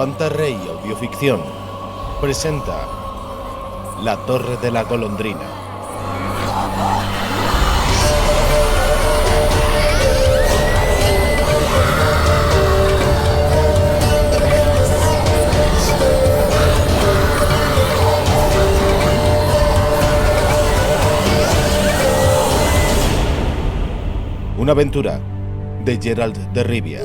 Pantarrey Audioficción presenta La Torre de la Golondrina. Una aventura de Gerald de Rivia.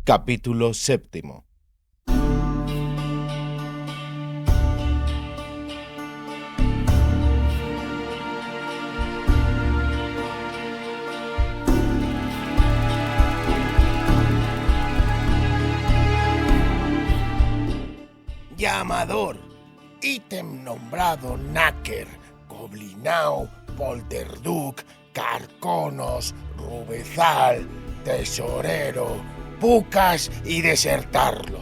Capítulo 7. Llamador. Ítem nombrado Náker, Goblinao, Polterduc, Carconos, Rubezal, Tesorero, Pucas y Desertarlo.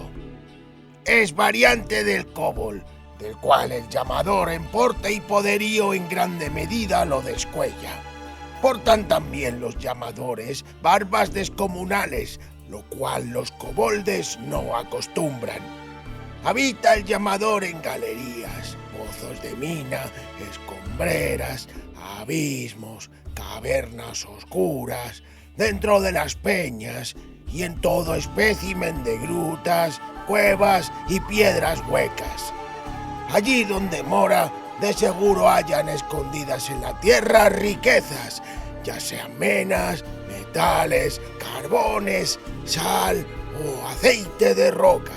Es variante del Cobol, del cual el llamador en porte y poderío en grande medida lo descuella. Portan también los llamadores barbas descomunales, lo cual los coboldes no acostumbran. Habita el llamador en galerías, pozos de mina, escombreras, abismos, cavernas oscuras, dentro de las peñas y en todo espécimen de grutas, cuevas y piedras huecas. Allí donde mora, de seguro hallan escondidas en la tierra riquezas, ya sean menas, metales, carbones, sal o aceite de roca.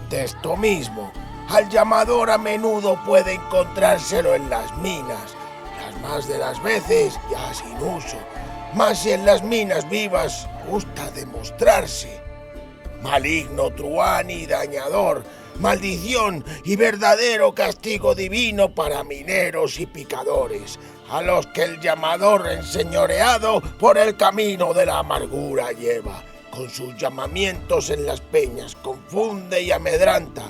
De esto mismo, al llamador a menudo puede encontrárselo en las minas, las más de las veces ya sin uso, mas si en las minas vivas gusta demostrarse. Maligno truán y dañador, maldición y verdadero castigo divino para mineros y picadores, a los que el llamador enseñoreado por el camino de la amargura lleva. Con sus llamamientos en las peñas confunde y amedranta,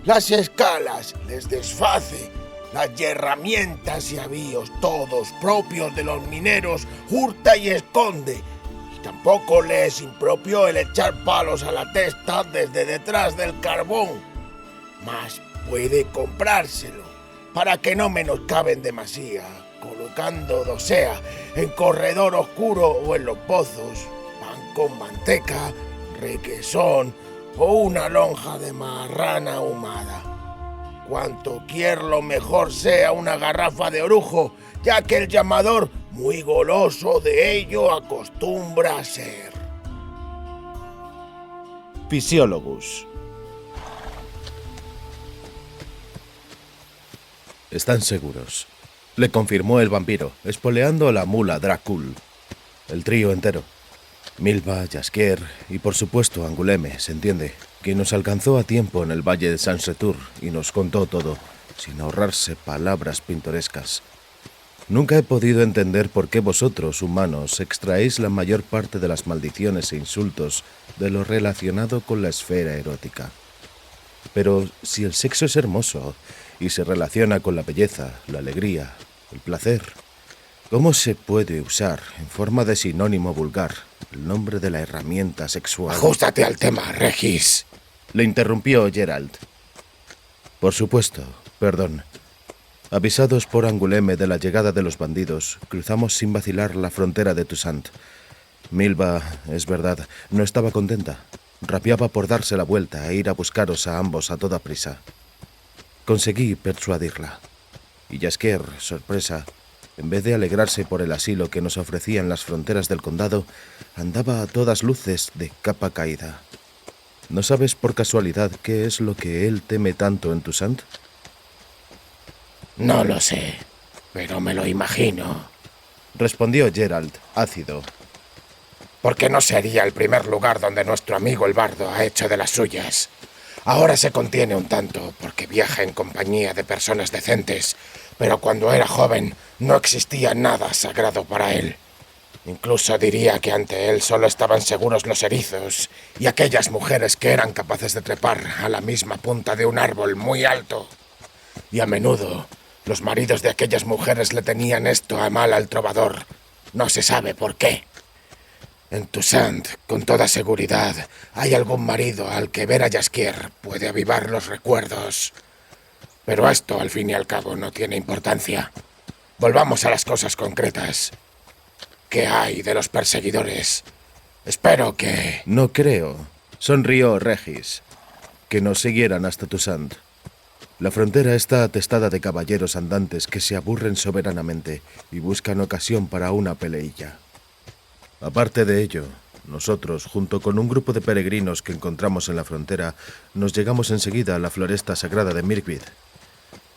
las escalas les desface, las herramientas y avíos todos propios de los mineros hurta y esconde, y tampoco le es impropio el echar palos a la testa desde detrás del carbón, mas puede comprárselo, para que no menoscabe en demasía, colocando dosea en corredor oscuro o en los pozos, con manteca, requesón o una lonja de marrana ahumada. Cuanto quier lo mejor sea una garrafa de orujo, ya que el llamador, muy goloso de ello, acostumbra a ser. Fisiólogus. Están seguros, le confirmó el vampiro, espoleando a la mula Drácul. El trío entero. Milva, Jaskier y por supuesto Anguleme, se entiende, quien nos alcanzó a tiempo en el valle de Saint-Retour y nos contó todo, sin ahorrarse palabras pintorescas. Nunca he podido entender por qué vosotros, humanos, extraéis la mayor parte de las maldiciones e insultos de lo relacionado con la esfera erótica. Pero si el sexo es hermoso y se relaciona con la belleza, la alegría, el placer, ¿cómo se puede usar, en forma de sinónimo vulgar, el nombre de la herramienta sexual? Ajústate al tema, Regis, le interrumpió Gerald. Por supuesto, perdón. Avisados por Anguleme de la llegada de los bandidos, cruzamos sin vacilar la frontera de Toussaint. Milva, es verdad, no estaba contenta. Rabiaba por darse la vuelta e ir a buscaros a ambos a toda prisa. Conseguí persuadirla. Y Jaskier, sorpresa, en vez de alegrarse por el asilo que nos ofrecían las fronteras del condado, andaba a todas luces de capa caída. ¿No sabes por casualidad qué es lo que él teme tanto en Toussaint? No lo sé, pero me lo imagino, respondió Gerald, ácido. Porque no sería el primer lugar donde nuestro amigo el bardo ha hecho de las suyas. Ahora se contiene un tanto porque viaja en compañía de personas decentes, pero cuando era joven no existía nada sagrado para él. Incluso diría que ante él solo estaban seguros los erizos y aquellas mujeres que eran capaces de trepar a la misma punta de un árbol muy alto. Y a menudo los maridos de aquellas mujeres le tenían esto a mal al trovador. No se sabe por qué. En Toussaint, con toda seguridad, hay algún marido al que ver a Jaskier puede avivar los recuerdos. Pero esto, al fin y al cabo, no tiene importancia. Volvamos a las cosas concretas. ¿Qué hay de los perseguidores? Espero que... No creo, sonrió Regis, que nos siguieran hasta Toussaint. La frontera está atestada de caballeros andantes que se aburren soberanamente y buscan ocasión para una peleilla. Aparte de ello, nosotros, junto con un grupo de peregrinos que encontramos en la frontera, nos llegamos enseguida a la floresta sagrada de Mirkwood.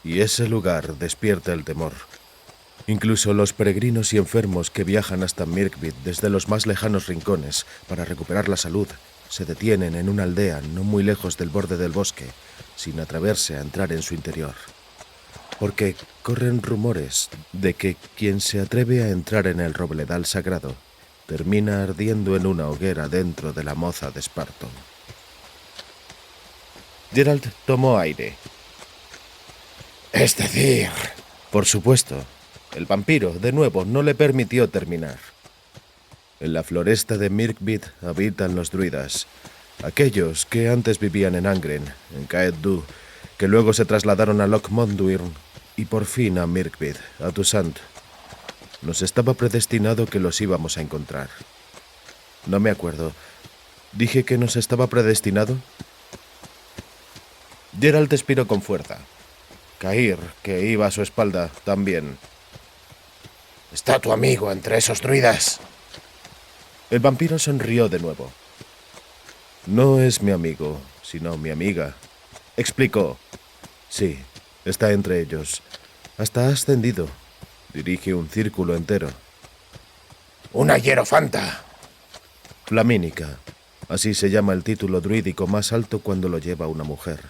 Y ese lugar despierta el temor. Incluso los peregrinos y enfermos que viajan hasta Mirkwood desde los más lejanos rincones para recuperar la salud se detienen en una aldea no muy lejos del borde del bosque, sin atreverse a entrar en su interior. Porque corren rumores de que quien se atreve a entrar en el robledal sagrado termina ardiendo en una hoguera dentro de la moza de Sparton. Geralt tomó aire. Es decir... Por supuesto, el vampiro, de nuevo, no le permitió terminar. En la floresta de Mirkwood habitan los druidas, aquellos que antes vivían en Angren, en Caed-dû, que luego se trasladaron a Loch Mondwyrn y por fin a Mirkwood, a Toussaint. Nos estaba predestinado que los íbamos a encontrar. No me acuerdo. ¿Dije que nos estaba predestinado? Geralt expiró con fuerza. Cahir, que iba a su espalda, también. ¿Está tu amigo entre esos druidas? El vampiro sonrió de nuevo. No es mi amigo, sino mi amiga. Explicó. Sí, está entre ellos. Hasta ha ascendido. Dirige un círculo entero. ¡Una hierofanta! Flamínica. Así se llama el título druídico más alto cuando lo lleva una mujer.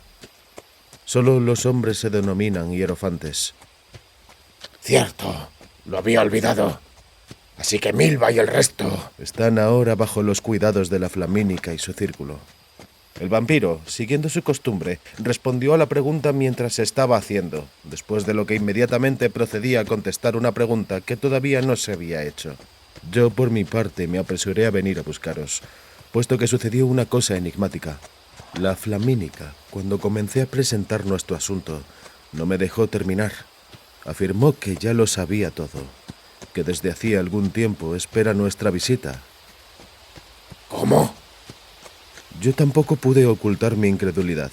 Solo los hombres se denominan hierofantes. Cierto, lo había olvidado. Así que Milva y el resto... Están ahora bajo los cuidados de la Flamínica y su círculo. El vampiro, siguiendo su costumbre, respondió a la pregunta mientras se estaba haciendo, después de lo que inmediatamente procedía a contestar una pregunta que todavía no se había hecho. Yo, por mi parte, me apresuré a venir a buscaros, puesto que sucedió una cosa enigmática. La Flamínica, cuando comencé a presentar nuestro asunto, no me dejó terminar. Afirmó que ya lo sabía todo, que desde hacía algún tiempo espera nuestra visita. ¿Cómo? Yo tampoco pude ocultar mi incredulidad.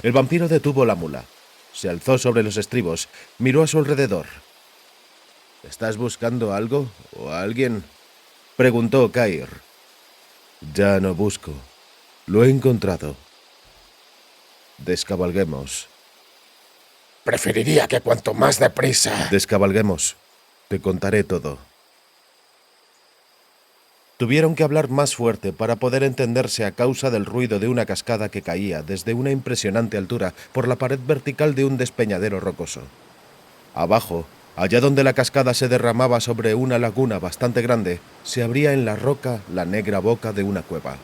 El vampiro detuvo la mula, se alzó sobre los estribos, miró a su alrededor. ¿Estás buscando algo o a alguien?, preguntó Cahir. Ya no busco. Lo he encontrado. Descabalguemos. Preferiría que cuanto más deprisa... Descabalguemos. Te contaré todo. Tuvieron que hablar más fuerte para poder entenderse a causa del ruido de una cascada que caía desde una impresionante altura por la pared vertical de un despeñadero rocoso. Abajo, allá donde la cascada se derramaba sobre una laguna bastante grande, se abría en la roca la negra boca de una cueva.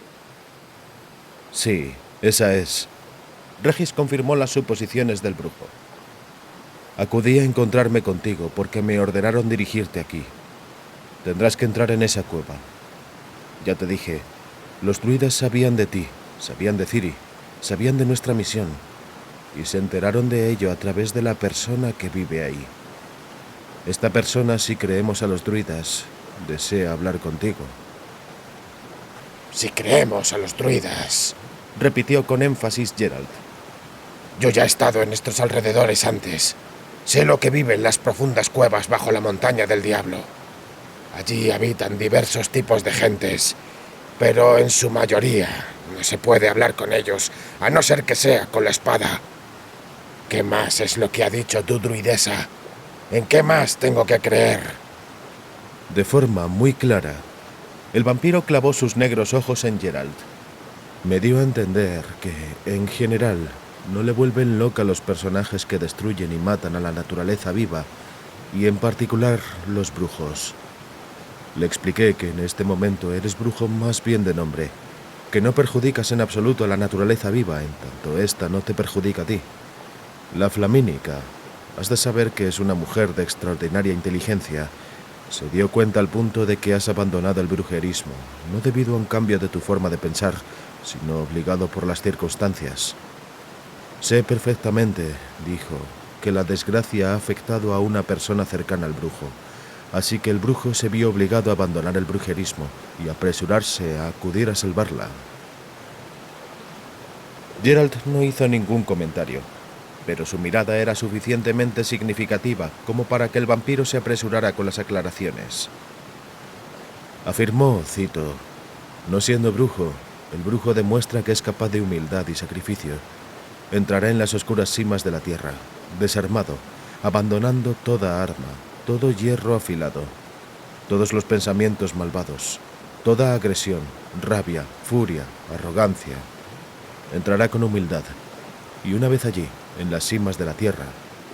Sí, esa es. Regis confirmó las suposiciones del brujo. Acudí a encontrarme contigo porque me ordenaron dirigirte aquí. Tendrás que entrar en esa cueva. Ya te dije, los druidas sabían de ti, sabían de Ciri, sabían de nuestra misión, y se enteraron de ello a través de la persona que vive ahí. Esta persona, si creemos a los druidas, desea hablar contigo. Si creemos a los druidas, repitió con énfasis Geralt. Yo ya he estado en estos alrededores antes. Sé lo que vive en las profundas cuevas bajo la montaña del diablo. Allí habitan diversos tipos de gentes, pero en su mayoría no se puede hablar con ellos, a no ser que sea con la espada. ¿Qué más es lo que ha dicho tu druidesa? ¿En qué más tengo que creer? De forma muy clara, el vampiro clavó sus negros ojos en Geralt. Me dio a entender que, en general, no le vuelven loca los personajes que destruyen y matan a la naturaleza viva, y en particular los brujos. Le expliqué que en este momento eres brujo más bien de nombre, que no perjudicas en absoluto a la naturaleza viva, en tanto ésta no te perjudica a ti. La Flamínica, has de saber que es una mujer de extraordinaria inteligencia. Se dio cuenta al punto de que has abandonado el brujerismo, no debido a un cambio de tu forma de pensar, sino obligado por las circunstancias. Sé perfectamente, dijo, que la desgracia ha afectado a una persona cercana al brujo, así que el brujo se vio obligado a abandonar el brujerismo y apresurarse a acudir a salvarla. Geralt no hizo ningún comentario, pero su mirada era suficientemente significativa como para que el vampiro se apresurara con las aclaraciones. Afirmó, cito, «No siendo brujo, el brujo demuestra que es capaz de humildad y sacrificio. Entrará en las oscuras cimas de la tierra, desarmado, abandonando toda arma, todo hierro afilado, todos los pensamientos malvados, toda agresión, rabia, furia, arrogancia. Entrará con humildad, y una vez allí, en las cimas de la tierra,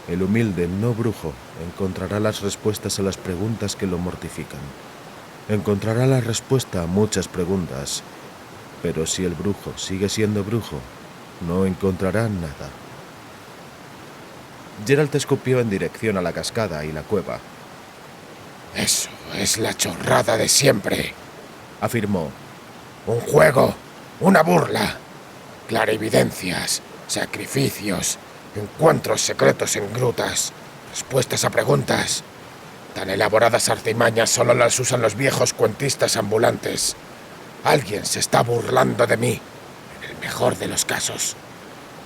el humilde no brujo encontrará las respuestas a las preguntas que lo mortifican. Encontrará la respuesta a muchas preguntas, pero si el brujo sigue siendo brujo, no encontrará nada». Geralt escupió en dirección a la cascada y la cueva. Eso es la chorrada de siempre, Afirmó. Un juego, una burla, clarividencias, sacrificios, encuentros secretos en grutas, respuestas a preguntas. Tan elaboradas artimañas solo las usan los viejos cuentistas ambulantes. Alguien se está burlando de mí, en el mejor de los casos.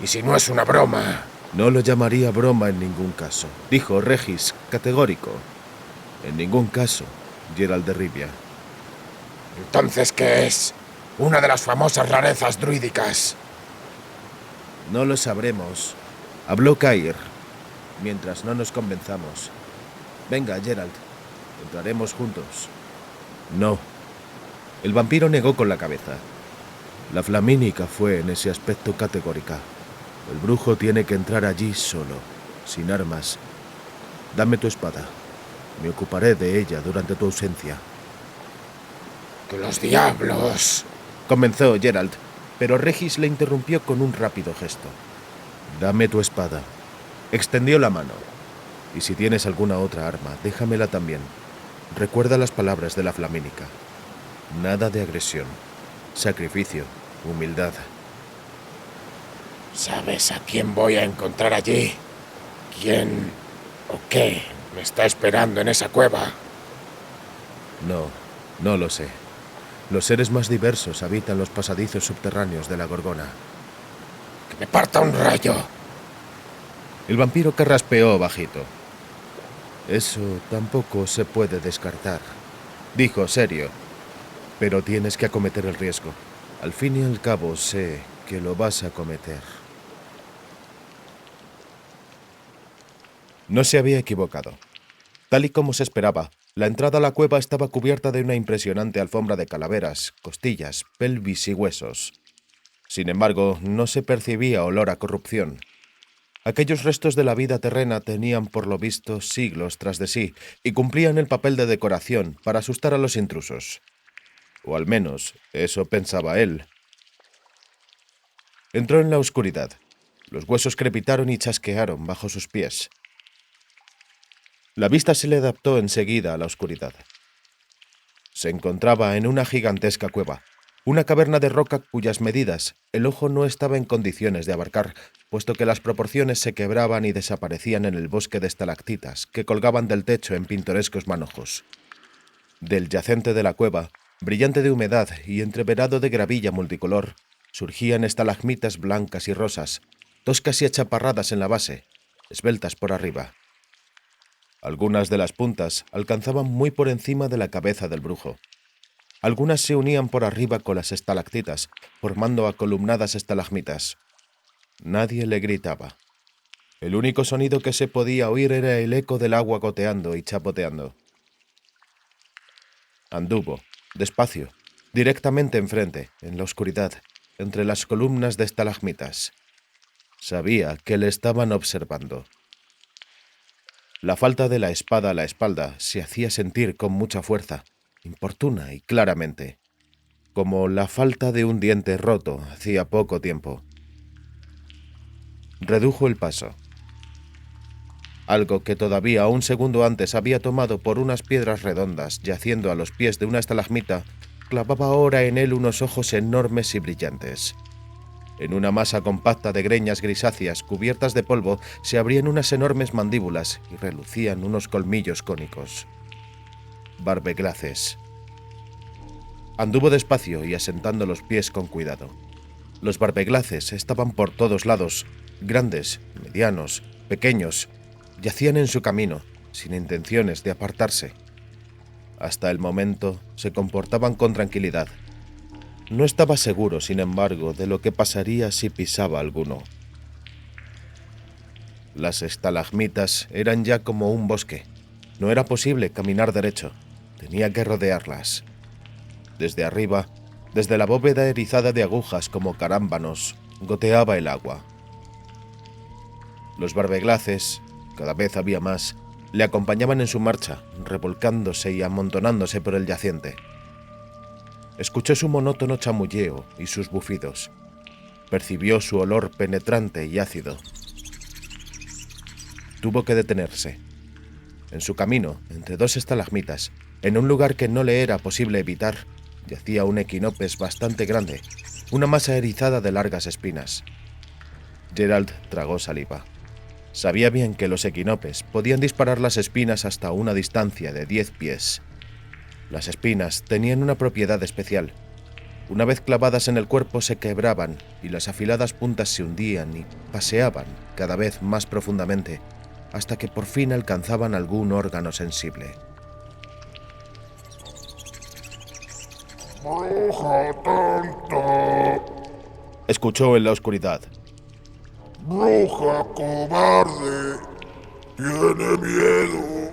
Y si no es una broma... No lo llamaría broma en ningún caso, dijo Regis, categórico. En ningún caso, Geralt de Rivia. ¿Entonces qué es? Una de las famosas rarezas druídicas. No lo sabremos, habló Cair, mientras no nos convenzamos. Venga, Geralt, entraremos juntos. No. El vampiro negó con la cabeza. La Flamínica fue en ese aspecto categórica. El brujo tiene que entrar allí solo, sin armas. Dame tu espada. Me ocuparé de ella durante tu ausencia. ¡Que los diablos! Comenzó Geralt, pero Regis le interrumpió con un rápido gesto. Dame tu espada. Extendió la mano. Y si tienes alguna otra arma, déjamela también. Recuerda las palabras de la Flamínica. Nada de agresión. Sacrificio. Humildad. ¿Sabes a quién voy a encontrar allí? ¿Quién o qué me está esperando en esa cueva? No, no lo sé. Los seres más diversos habitan los pasadizos subterráneos de la Gorgona. ¡Que me parta un rayo! El vampiro carraspeó bajito. Eso tampoco se puede descartar, dijo serio. Pero tienes que acometer el riesgo. Al fin y al cabo sé que lo vas a cometer. No se había equivocado. Tal y como se esperaba, la entrada a la cueva estaba cubierta de una impresionante alfombra de calaveras, costillas, pelvis y huesos. Sin embargo, no se percibía olor a corrupción. Aquellos restos de la vida terrena tenían, por lo visto, siglos tras de sí y cumplían el papel de decoración para asustar a los intrusos. O al menos, eso pensaba él. Entró en la oscuridad. Los huesos crepitaron y chasquearon bajo sus pies. La vista se le adaptó enseguida a la oscuridad. Se encontraba en una gigantesca cueva, una caverna de roca cuyas medidas el ojo no estaba en condiciones de abarcar, puesto que las proporciones se quebraban y desaparecían en el bosque de estalactitas que colgaban del techo en pintorescos manojos. Del yacente de la cueva, brillante de humedad y entreverado de gravilla multicolor, surgían estalagmitas blancas y rosas, toscas y achaparradas en la base, esbeltas por arriba. Algunas de las puntas alcanzaban muy por encima de la cabeza del brujo. Algunas se unían por arriba con las estalactitas, formando acolumnadas estalagmitas. Nadie le gritaba. El único sonido que se podía oír era el eco del agua goteando y chapoteando. Anduvo, despacio, directamente enfrente, en la oscuridad, entre las columnas de estalagmitas. Sabía que le estaban observando. La falta de la espada a la espalda se hacía sentir con mucha fuerza, importuna y claramente, como la falta de un diente roto hacía poco tiempo. Redujo el paso. Algo que todavía un segundo antes había tomado por unas piedras redondas yaciendo a los pies de una estalagmita, clavaba ahora en él unos ojos enormes y brillantes. En una masa compacta de greñas grisáceas cubiertas de polvo se abrían unas enormes mandíbulas y relucían unos colmillos cónicos. Barbeglaces. Anduvo despacio y asentando los pies con cuidado. Los barbeglaces estaban por todos lados, grandes, medianos, pequeños. Yacían en su camino, sin intenciones de apartarse. Hasta el momento se comportaban con tranquilidad. No estaba seguro, sin embargo, de lo que pasaría si pisaba alguno. Las estalagmitas eran ya como un bosque. No era posible caminar derecho. Tenía que rodearlas. Desde arriba, desde la bóveda erizada de agujas como carámbanos, goteaba el agua. Los barbeglaces, cada vez había más, le acompañaban en su marcha, revolcándose y amontonándose por el yaciente. Escuchó su monótono chamulleo y sus bufidos. Percibió su olor penetrante y ácido. Tuvo que detenerse. En su camino, entre dos estalagmitas, en un lugar que no le era posible evitar, yacía un equinopes bastante grande, una masa erizada de largas espinas. Geralt tragó saliva. Sabía bien que los equinopes podían disparar las espinas hasta una distancia de 10 pies. Las espinas tenían una propiedad especial. Una vez clavadas en el cuerpo se quebraban y las afiladas puntas se hundían y paseaban cada vez más profundamente, hasta que por fin alcanzaban algún órgano sensible. ¡Bruja tonta! Escuchó en la oscuridad. ¡Bruja cobarde! ¡Tiene miedo!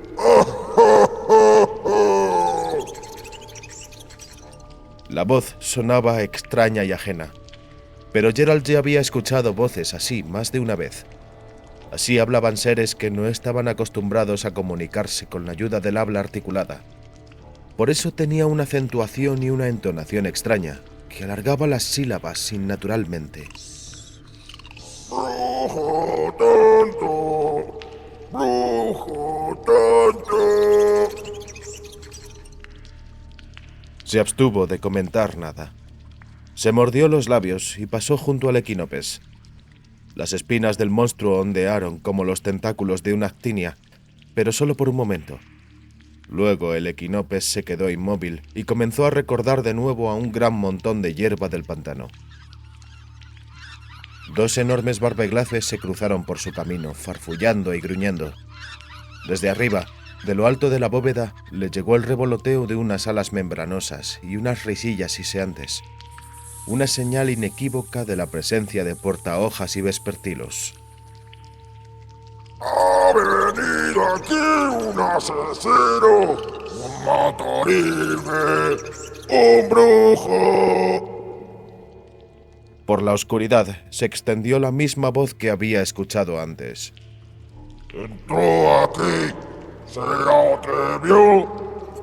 La voz sonaba extraña y ajena, pero Geralt ya había escuchado voces así más de una vez. Así hablaban seres que no estaban acostumbrados a comunicarse con la ayuda del habla articulada. Por eso tenía una acentuación y una entonación extraña, que alargaba las sílabas innaturalmente. ¡Brujo tonto! ¡Brujo tonto! Se abstuvo de comentar nada. Se mordió los labios y pasó junto al equinopes. Las espinas del monstruo ondearon como los tentáculos de una actinia, pero solo por un momento. Luego el equinopes se quedó inmóvil y comenzó a recordar de nuevo a un gran montón de hierba del pantano. Dos enormes barbeglaces se cruzaron por su camino, farfullando y gruñendo. Desde arriba, de lo alto de la bóveda, le llegó el revoloteo de unas alas membranosas y unas risillas siseantes, una señal inequívoca de la presencia de portahojas y vespertilos. ¡Ha venido aquí un asesino! ¡Un matarife! ¡Un brujo! Por la oscuridad se extendió la misma voz que había escuchado antes. Entró aquí, se atrevió,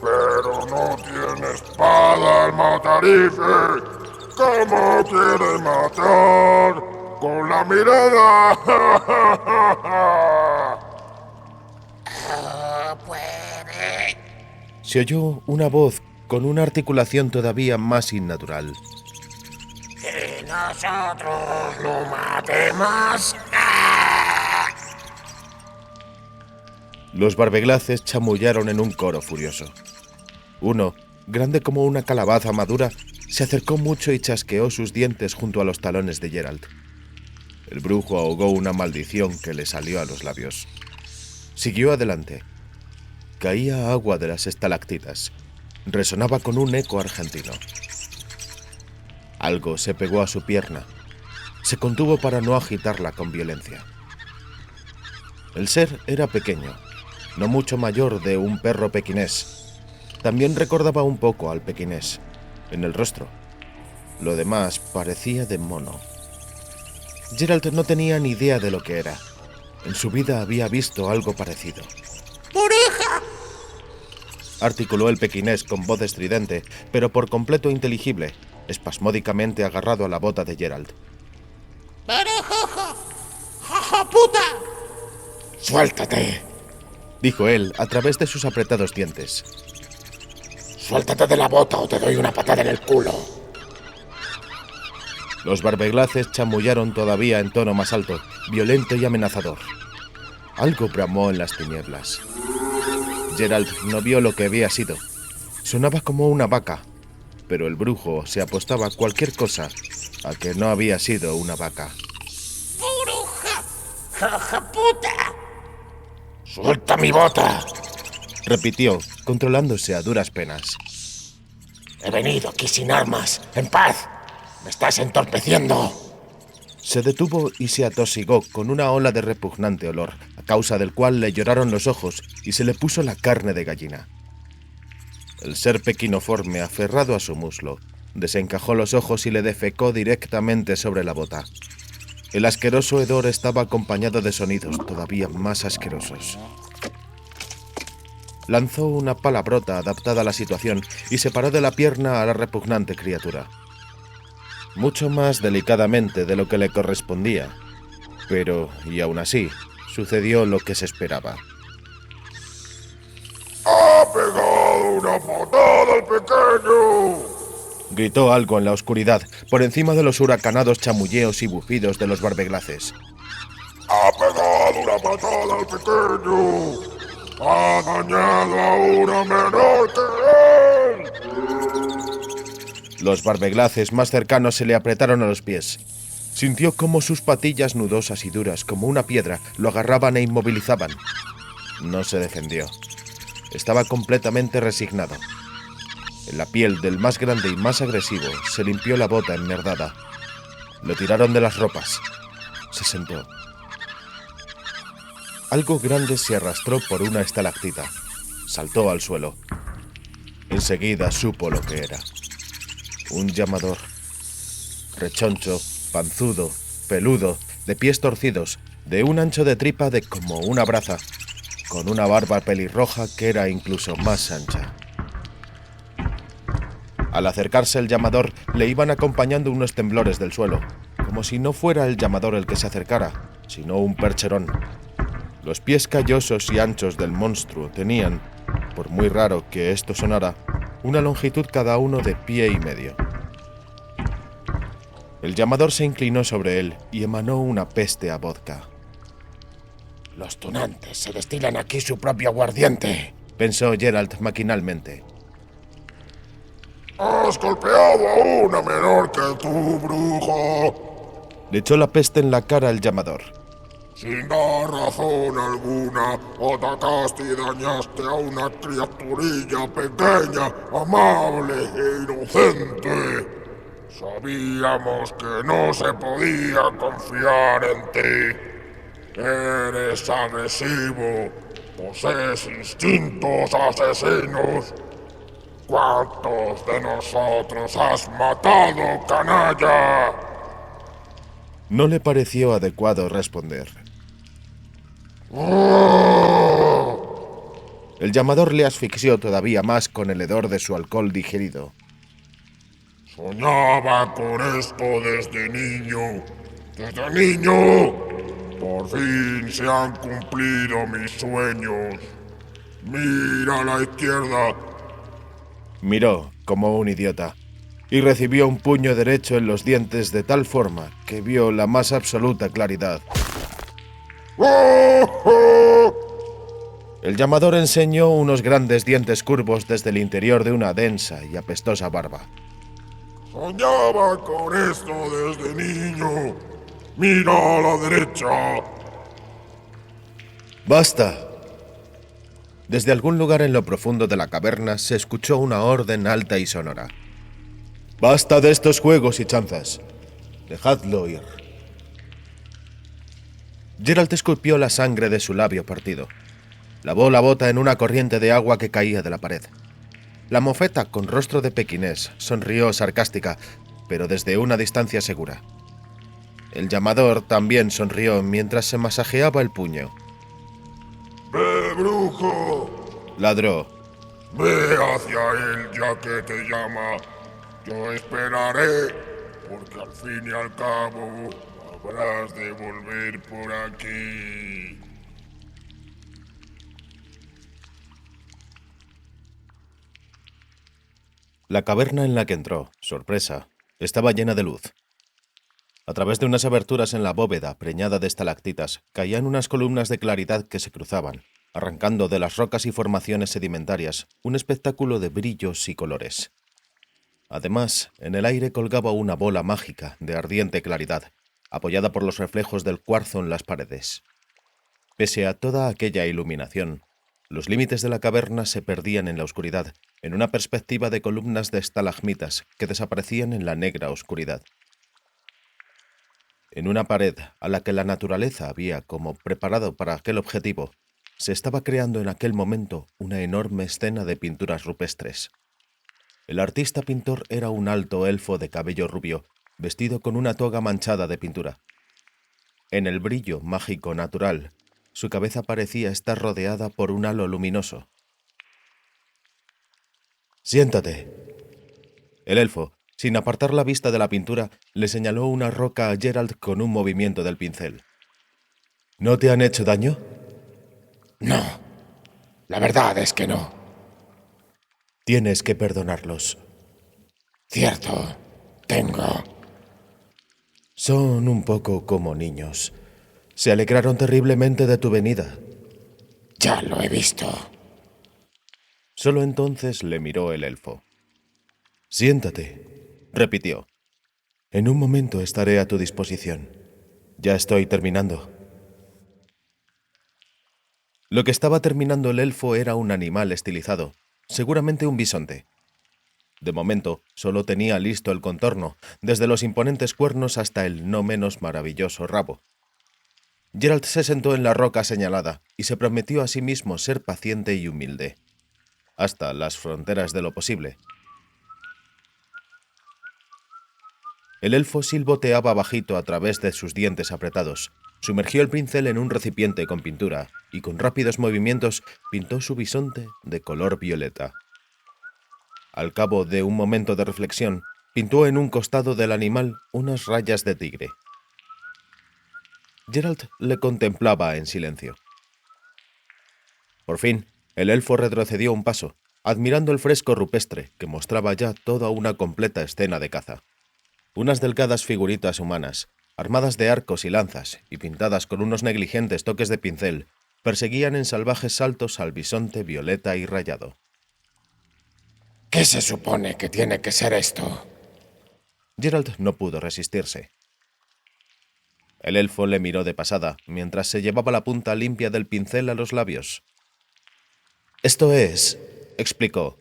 pero no tiene espada el matarife. ¿Cómo quiere matar? ¡Con la mirada! Puede. Se oyó una voz con una articulación todavía más innatural. Que nosotros lo matemos. Los barbeglaces chamullaron en un coro furioso. Uno, grande como una calabaza madura, se acercó mucho y chasqueó sus dientes junto a los talones de Geralt. El brujo ahogó una maldición que le salió a los labios. Siguió adelante. Caía agua de las estalactitas. Resonaba con un eco argentino. Algo se pegó a su pierna. Se contuvo para no agitarla con violencia. El ser era pequeño, no mucho mayor de un perro pequinés. También recordaba un poco al pequinés, en el rostro. Lo demás parecía de mono. Geralt no tenía ni idea de lo que era. En su vida había visto algo parecido. ¡Bruja! articuló el pequinés con voz estridente, pero por completo inteligible, espasmódicamente agarrado a la bota de Geralt. ¡Pero, jojo, puta! ¡Suéltate! Dijo él a través de sus apretados dientes. ¡Suéltate de la bota o te doy una patada en el culo! Los barbeglaces chamullaron todavía en tono más alto, violento y amenazador. Algo bramó en las tinieblas. Geralt no vio lo que había sido. Sonaba como una vaca, pero el brujo se apostaba a cualquier cosa a que no había sido una vaca. ¡Bruja! ¡Jojo, puta! ¡Suelta mi bota! Repitió, controlándose a duras penas. He venido aquí sin armas, en paz. ¡Me estás entorpeciendo! Se detuvo y se atosigó con una ola de repugnante olor, a causa del cual le lloraron los ojos y se le puso la carne de gallina. El ser pequinoforme, aferrado a su muslo, desencajó los ojos y le defecó directamente sobre la bota. El asqueroso hedor estaba acompañado de sonidos todavía más asquerosos. Lanzó una palabrota adaptada a la situación y separó de la pierna a la repugnante criatura. Mucho más delicadamente de lo que le correspondía, pero, y aún así, sucedió lo que se esperaba. ¡Ha pegado una patada al pequeño! Gritó algo en la oscuridad, por encima de los huracanados chamulleos y bufidos de los barbeglaces. ¡Ha pegado una patada al pequeño! ¡Ha dañado a una menor que él! Los barbeglaces más cercanos se le apretaron a los pies. Sintió cómo sus patillas nudosas y duras como una piedra lo agarraban e inmovilizaban. No se defendió. Estaba completamente resignado. En la piel del más grande y más agresivo se limpió la bota enmerdada. Lo tiraron de las ropas. Se sentó. Algo grande se arrastró por una estalactita. Saltó al suelo. Enseguida supo lo que era. Un llamador. Rechoncho, panzudo, peludo, de pies torcidos, de un ancho de tripa de como una braza, con una barba pelirroja que era incluso más ancha. Al acercarse el llamador, le iban acompañando unos temblores del suelo, como si no fuera el llamador el que se acercara, sino un percherón. Los pies callosos y anchos del monstruo tenían, por muy raro que esto sonara, una longitud cada uno de pie y medio. El llamador se inclinó sobre él y emanó una peste a vodka. Los tunantes se destilan aquí su propio aguardiente, pensó Geralt maquinalmente. ¡Has golpeado a una menor que tú, brujo! Le echó la peste en la cara al llamador. Sin dar razón alguna, atacaste y dañaste a una criaturilla pequeña, amable e inocente. Sabíamos que no se podía confiar en ti. Eres agresivo, posees instintos asesinos. ¿Cuántos de nosotros has matado, canalla? No le pareció adecuado responder. El llamador le asfixió todavía más con el hedor de su alcohol digerido. Soñaba con esto desde niño. ¡Desde niño! Por fin se han cumplido mis sueños. Mira a la izquierda. Miró como un idiota y recibió un puño derecho en los dientes de tal forma que vio la más absoluta claridad. El llamador enseñó unos grandes dientes curvos desde el interior de una densa y apestosa barba. Soñaba con esto desde niño. Mira a la derecha. ¡Basta! Desde algún lugar en lo profundo de la caverna se escuchó una orden alta y sonora. ¡Basta de estos juegos y chanzas! ¡Dejadlo ir! Geralt escupió la sangre de su labio partido. Lavó la bota en una corriente de agua que caía de la pared. La mofeta, con rostro de pequinés, sonrió sarcástica, pero desde una distancia segura. El llamador también sonrió mientras se masajeaba el puño. ¡Ve, brujo! Ladró. Ve hacia él ya que te llama. Yo esperaré, porque al fin y al cabo habrás de volver por aquí. La caverna en la que entró, sorpresa, estaba llena de luz. A través de unas aberturas en la bóveda, preñada de estalactitas, caían unas columnas de claridad que se cruzaban, arrancando de las rocas y formaciones sedimentarias un espectáculo de brillos y colores. Además, en el aire colgaba una bola mágica de ardiente claridad, apoyada por los reflejos del cuarzo en las paredes. Pese a toda aquella iluminación, los límites de la caverna se perdían en la oscuridad, en una perspectiva de columnas de estalagmitas que desaparecían en la negra oscuridad. En una pared a la que la naturaleza había como preparado para aquel objetivo, se estaba creando en aquel momento una enorme escena de pinturas rupestres. El artista pintor era un alto elfo de cabello rubio, vestido con una toga manchada de pintura. En el brillo mágico natural, su cabeza parecía estar rodeada por un halo luminoso. «Siéntate». El elfo, sin apartar la vista de la pintura, le señaló una roca a Geralt con un movimiento del pincel. «¿No te han hecho daño?» No, la verdad es que no. Tienes que perdonarlos. Cierto, tengo. Son un poco como niños. Se alegraron terriblemente de tu venida. Ya lo he visto. Solo entonces le miró el elfo. «Siéntate», repitió. «En un momento estaré a tu disposición. Ya estoy terminando». Lo que estaba terminando el elfo era un animal estilizado, seguramente un bisonte. De momento, solo tenía listo el contorno, desde los imponentes cuernos hasta el no menos maravilloso rabo. Geralt se sentó en la roca señalada y se prometió a sí mismo ser paciente y humilde, hasta las fronteras de lo posible. El elfo silboteaba bajito a través de sus dientes apretados, sumergió el pincel en un recipiente con pintura y con rápidos movimientos pintó su bisonte de color violeta. Al cabo de un momento de reflexión, pintó en un costado del animal unas rayas de tigre. Geralt le contemplaba en silencio. Por fin, el elfo retrocedió un paso, admirando el fresco rupestre que mostraba ya toda una completa escena de caza. Unas delgadas figuritas humanas, armadas de arcos y lanzas y pintadas con unos negligentes toques de pincel, perseguían en salvajes saltos al bisonte violeta y rayado. ¿Qué se supone que tiene que ser esto? Geralt no pudo resistirse. El elfo le miró de pasada, mientras se llevaba la punta limpia del pincel a los labios. «Esto es», explicó,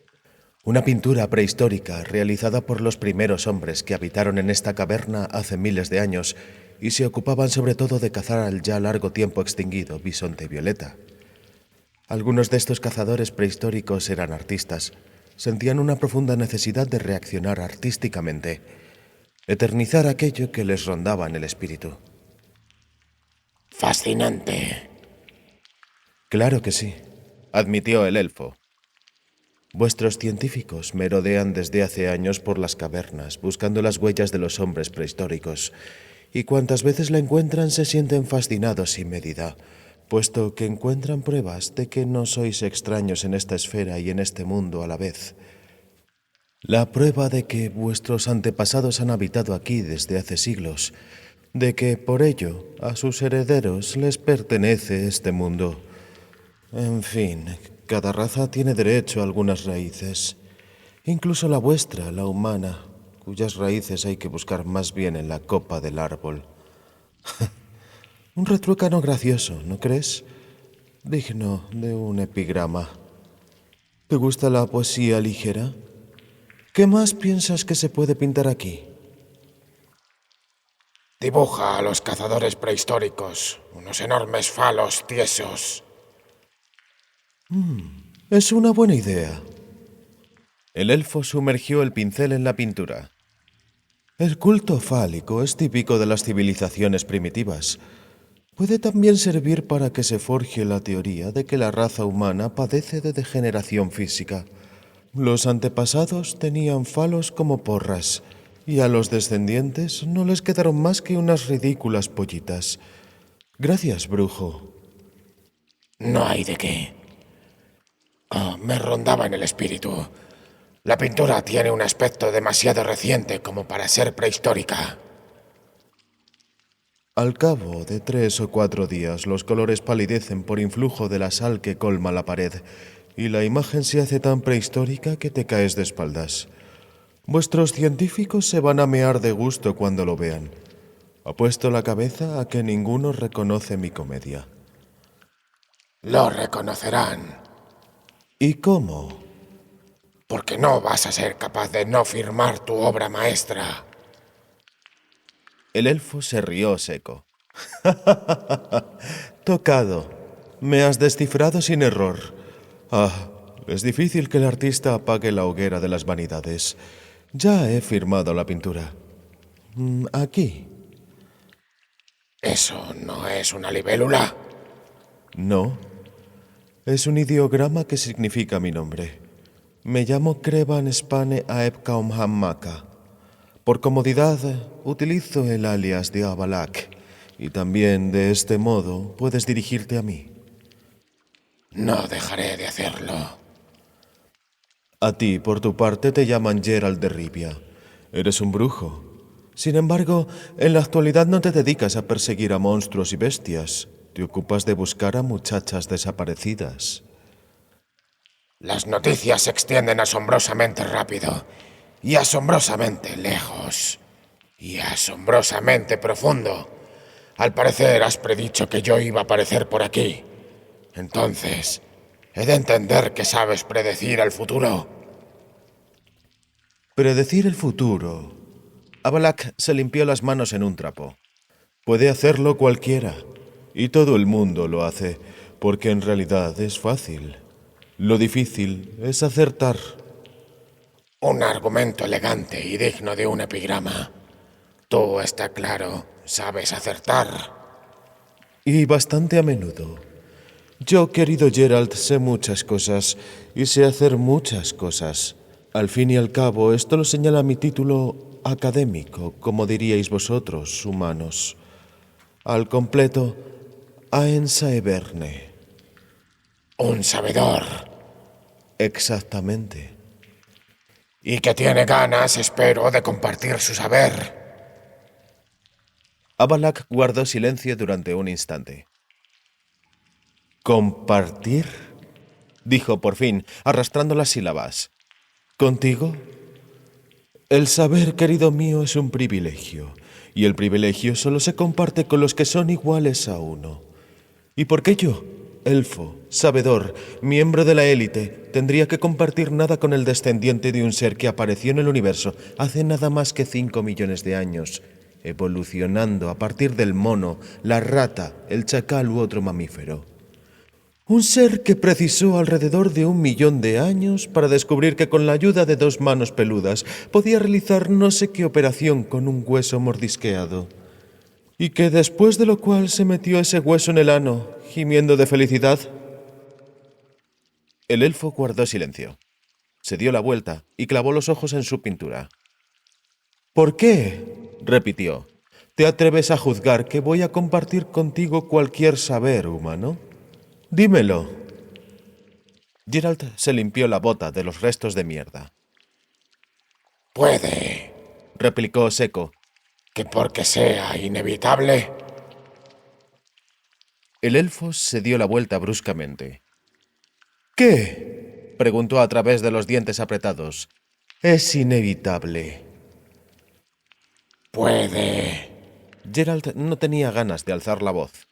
«una pintura prehistórica realizada por los primeros hombres que habitaron en esta caverna hace miles de años y se ocupaban sobre todo de cazar al ya largo tiempo extinguido bisonte violeta. Algunos de estos cazadores prehistóricos eran artistas, sentían una profunda necesidad de reaccionar artísticamente, eternizar aquello que les rondaba en el espíritu». Fascinante. «Claro que sí», admitió el elfo. «Vuestros científicos merodean desde hace años por las cavernas buscando las huellas de los hombres prehistóricos, y cuantas veces la encuentran se sienten fascinados sin medida, puesto que encuentran pruebas de que no sois extraños en esta esfera y en este mundo a la vez. La prueba de que vuestros antepasados han habitado aquí desde hace siglos, de que, por ello, a sus herederos les pertenece este mundo. En fin, cada raza tiene derecho a algunas raíces, incluso la vuestra, la humana, cuyas raíces hay que buscar más bien en la copa del árbol. Un retruécano gracioso, ¿no crees? Digno de un epigrama. ¿Te gusta la poesía ligera? ¿Qué más piensas que se puede pintar aquí? Dibuja a los cazadores prehistóricos, unos enormes falos tiesos. Es una buena idea. El elfo sumergió el pincel en la pintura. El culto fálico es típico de las civilizaciones primitivas. Puede también servir para que se forje la teoría de que la raza humana padece de degeneración física. Los antepasados tenían falos como porras, y a los descendientes no les quedaron más que unas ridículas pollitas. Gracias, brujo. No hay de qué. Me rondaba en el espíritu. La pintura tiene un aspecto demasiado reciente como para ser prehistórica. Al cabo de 3 o 4 días, los colores palidecen por influjo de la sal que colma la pared, y la imagen se hace tan prehistórica que te caes de espaldas. Vuestros científicos se van a mear de gusto cuando lo vean. Apuesto la cabeza a que ninguno reconoce mi comedia. Lo reconocerán, ¿Y cómo? porque no vas a ser capaz de no firmar tu obra maestra. El elfo se rió seco. Tocado. Me has descifrado sin error. Es difícil que el artista apague la hoguera de las vanidades. Ya he firmado la pintura. Aquí. ¿Eso no es una libélula? No. Es un ideograma que significa mi nombre. Me llamo Kreban Spane Aebkaum Hammaka. Por comodidad, utilizo el alias de Avalak, y también de este modo puedes dirigirte a mí. No dejaré de hacerlo. A ti, por tu parte, te llaman Geralt de Rivia. Eres un brujo. Sin embargo, en la actualidad no te dedicas a perseguir a monstruos y bestias. Te ocupas de buscar a muchachas desaparecidas. Las noticias se extienden asombrosamente rápido, y asombrosamente lejos, y asombrosamente profundo. Al parecer has predicho que yo iba a aparecer por aquí. Entonces, he de entender que sabes predecir el futuro. Predecir el futuro. Avalak se limpió las manos en un trapo. Puede hacerlo cualquiera, y todo el mundo lo hace, porque en realidad es fácil. Lo difícil es acertar. Un argumento elegante y digno de un epigrama. Tú, está claro, sabes acertar. Y bastante a menudo. Yo, querido Geralt, sé muchas cosas, y sé hacer muchas cosas. Al fin y al cabo, esto lo señala mi título académico, como diríais vosotros, humanos. Al completo, Aensaeberne. Un sabedor. Exactamente. Y que tiene ganas, espero, de compartir su saber. Avalak guardó silencio durante un instante. ¿Compartir? Dijo por fin, arrastrando las sílabas. ¿Contigo? El saber, querido mío, es un privilegio, y el privilegio solo se comparte con los que son iguales a uno. ¿Y por qué yo, elfo, sabedor, miembro de la élite, tendría que compartir nada con el descendiente de un ser que apareció en el universo hace nada más que 5 millones de años, evolucionando a partir del mono, la rata, el chacal u otro mamífero? Un ser que precisó alrededor de 1 millón de años para descubrir que con la ayuda de 2 manos peludas podía realizar no sé qué operación con un hueso mordisqueado. Y que después de lo cual se metió ese hueso en el ano, gimiendo de felicidad. El elfo guardó silencio. Se dio la vuelta y clavó los ojos en su pintura. ¿Por qué? Repitió. ¿Te atreves a juzgar que voy a compartir contigo cualquier saber humano? Dímelo. Geralt se limpió la bota de los restos de mierda. Puede Replicó seco. que porque sea inevitable. El elfo se dio la vuelta bruscamente. ¿Qué? Preguntó a través de los dientes apretados. Es inevitable. Puede Geralt no tenía ganas de alzar la voz.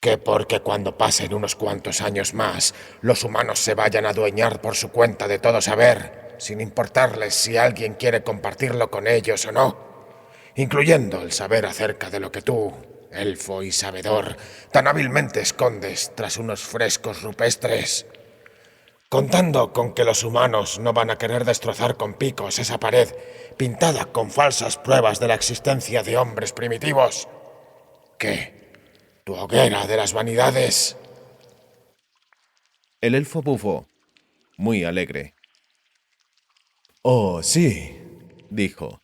que porque cuando pasen unos cuantos años más, los humanos se vayan a adueñar por su cuenta de todo saber, sin importarles si alguien quiere compartirlo con ellos o no, incluyendo el saber acerca de lo que tú, elfo y sabedor, tan hábilmente escondes tras unos frescos rupestres. Contando con que los humanos no van a querer destrozar con picos esa pared pintada con falsas pruebas de la existencia de hombres primitivos. ¿Qué? tu hoguera de las vanidades. El elfo bufó, muy alegre. Oh, sí, dijo.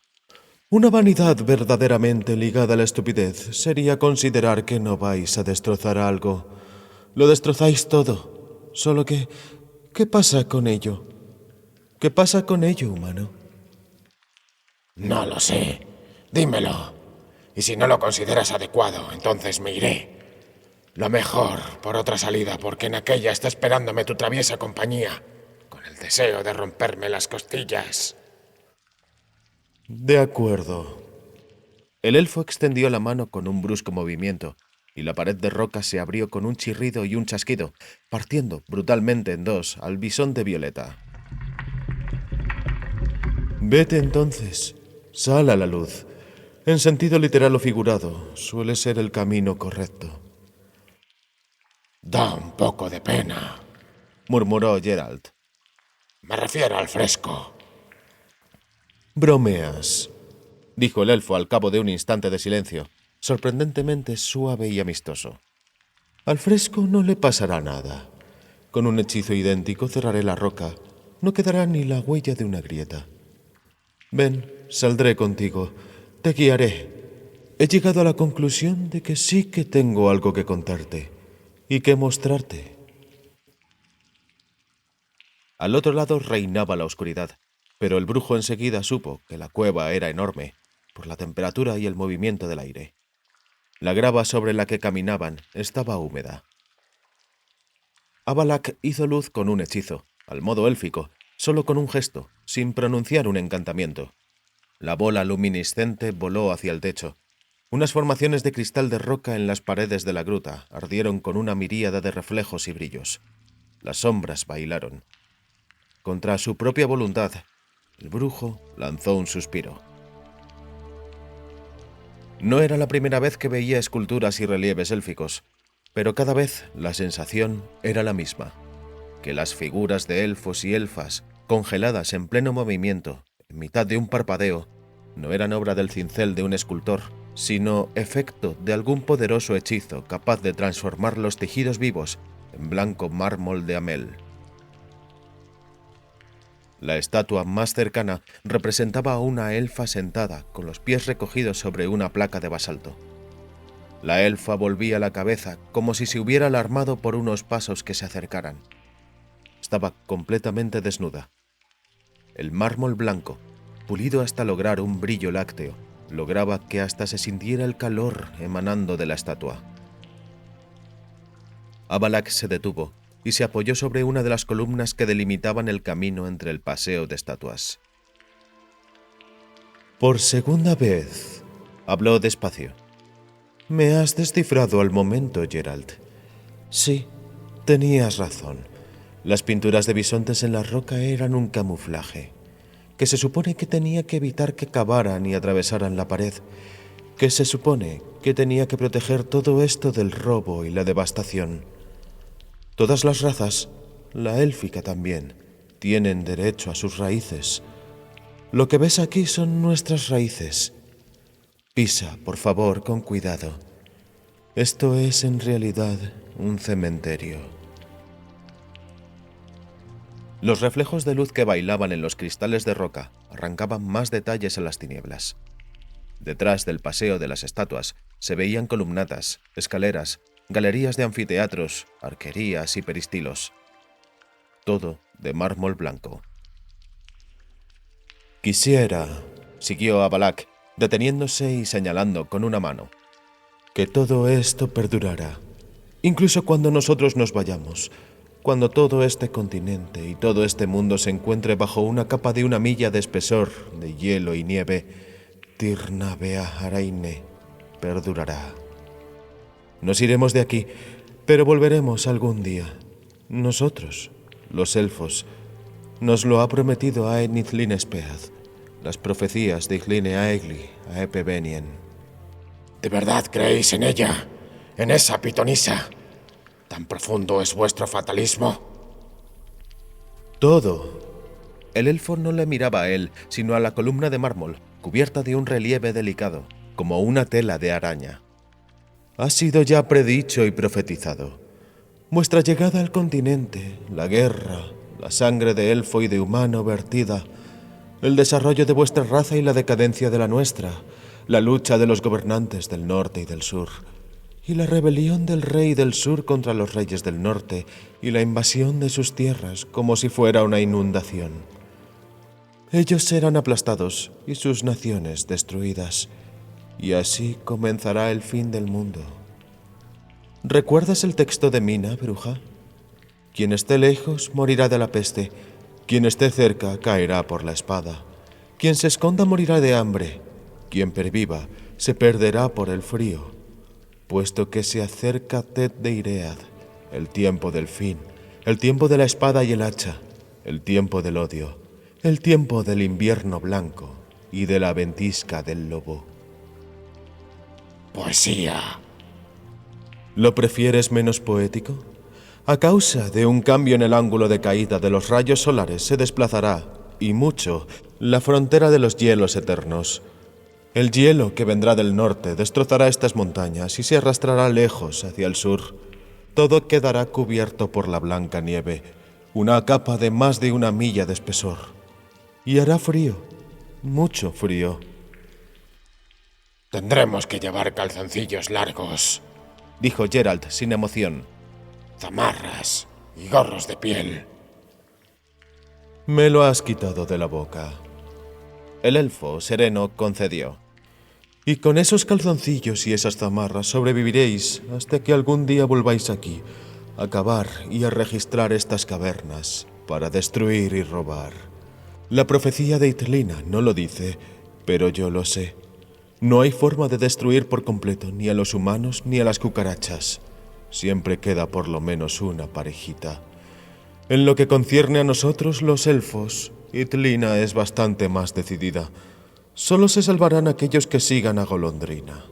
Una vanidad verdaderamente ligada a la estupidez sería considerar que no vais a destrozar algo. Lo destrozáis todo. Solo que, ¿qué pasa con ello? ¿Qué pasa con ello, humano? No lo sé. Dímelo. Y si no lo consideras adecuado, entonces me iré. Lo mejor por otra salida, porque en aquella está esperándome tu traviesa compañía, con el deseo de romperme las costillas. De acuerdo. El elfo extendió la mano con un brusco movimiento, y la pared de roca se abrió con un chirrido y un chasquido, partiendo brutalmente en dos al bisonte violeta. Vete entonces. Sal a la luz. En sentido literal o figurado, suele ser el camino correcto. Da un poco de pena. Murmuró Geralt. Me refiero al fresco. Bromeas. Dijo el elfo al cabo de un instante de silencio, sorprendentemente suave y amistoso. Al fresco no le pasará nada. Con un hechizo idéntico cerraré la roca. No quedará ni la huella de una grieta. Ven, saldré contigo. Te guiaré. He llegado a la conclusión de que sí que tengo algo que contarte y que mostrarte. Al otro lado reinaba la oscuridad, pero el brujo enseguida supo que la cueva era enorme, por la temperatura y el movimiento del aire. La grava sobre la que caminaban estaba húmeda. Avalak hizo luz con un hechizo, al modo élfico, solo con un gesto, sin pronunciar un encantamiento. La bola luminiscente voló hacia el techo. Unas formaciones de cristal de roca en las paredes de la gruta ardieron con una miríada de reflejos y brillos. Las sombras bailaron. Contra su propia voluntad, el brujo lanzó un suspiro. No era la primera vez que veía esculturas y relieves élficos, pero cada vez la sensación era la misma, que las figuras de elfos y elfas, congeladas en pleno movimiento, en mitad de un parpadeo, no eran obra del cincel de un escultor, sino efecto de algún poderoso hechizo capaz de transformar los tejidos vivos en blanco mármol de Amel. La estatua más cercana representaba a una elfa sentada, con los pies recogidos sobre una placa de basalto. La elfa volvía la cabeza como si se hubiera alarmado por unos pasos que se acercaran. Estaba completamente desnuda. El mármol blanco, pulido hasta lograr un brillo lácteo, lograba que hasta se sintiera el calor emanando de la estatua. Avalak se detuvo y se apoyó sobre una de las columnas que delimitaban el camino entre el paseo de estatuas. Por segunda vez, habló despacio. Me has descifrado al momento, Geralt. Sí, tenías razón. Las pinturas de bisontes en la roca eran un camuflaje, que se supone que tenía que evitar que cavaran y atravesaran la pared, que se supone que tenía que proteger todo esto del robo y la devastación. Todas las razas, la élfica también, tienen derecho a sus raíces. Lo que ves aquí son nuestras raíces. Pisa, por favor, con cuidado. Esto es en realidad un cementerio. Los reflejos de luz que bailaban en los cristales de roca arrancaban más detalles a las tinieblas. Detrás del paseo de las estatuas se veían columnatas, escaleras, galerías de anfiteatros, arquerías y peristilos. Todo de mármol blanco. Quisiera, siguió Avalak, deteniéndose y señalando con una mano, que todo esto perdurara, incluso cuando nosotros nos vayamos, cuando todo este continente y todo este mundo se encuentre bajo una capa de 1 milla de espesor de hielo y nieve, Tirnavea Araine perdurará. Nos iremos de aquí, pero volveremos algún día. Nosotros, los elfos, nos lo ha prometido Aenith Linespeath, las profecías de Igline Aegli a Epebenien. ¿De verdad creéis en ella? ¿En esa pitonisa? ¿Tan profundo es vuestro fatalismo? Todo. El elfo no le miraba a él, sino a la columna de mármol, cubierta de un relieve delicado, como una tela de araña. Ha sido ya predicho y profetizado. Vuestra llegada al continente, la guerra, la sangre de elfo y de humano vertida, el desarrollo de vuestra raza y la decadencia de la nuestra, la lucha de los gobernantes del norte y del sur, y la rebelión del rey del sur contra los reyes del norte y la invasión de sus tierras como si fuera una inundación. Ellos serán aplastados y sus naciones destruidas, y así comenzará el fin del mundo. ¿Recuerdas el texto de Mina, bruja? Quien esté lejos morirá de la peste, quien esté cerca caerá por la espada. Quien se esconda morirá de hambre, quien perviva se perderá por el frío, puesto que se acerca Ted de Iread, el tiempo del fin, el tiempo de la espada y el hacha, el tiempo del odio, el tiempo del invierno blanco y de la ventisca del lobo. Poesía. ¿Lo prefieres menos poético? A causa de un cambio en el ángulo de caída de los rayos solares se desplazará, y mucho, la frontera de los hielos eternos. El hielo que vendrá del norte destrozará estas montañas y se arrastrará lejos hacia el sur. Todo quedará cubierto por la blanca nieve, una capa de más de 1 milla de espesor. Y hará frío, mucho frío. Tendremos que llevar calzoncillos largos, dijo Geralt sin emoción. zamarras y gorros de piel. Me lo has quitado de la boca. El elfo sereno concedió. Y con esos calzoncillos y esas zamarras sobreviviréis hasta que algún día volváis aquí, a cavar y a registrar estas cavernas para destruir y robar. La profecía de Itlina no lo dice, pero yo lo sé. No hay forma de destruir por completo ni a los humanos ni a las cucarachas. Siempre queda por lo menos una parejita. En lo que concierne a nosotros, los elfos, Itlina es bastante más decidida. Solo se salvarán aquellos que sigan a Golondrina.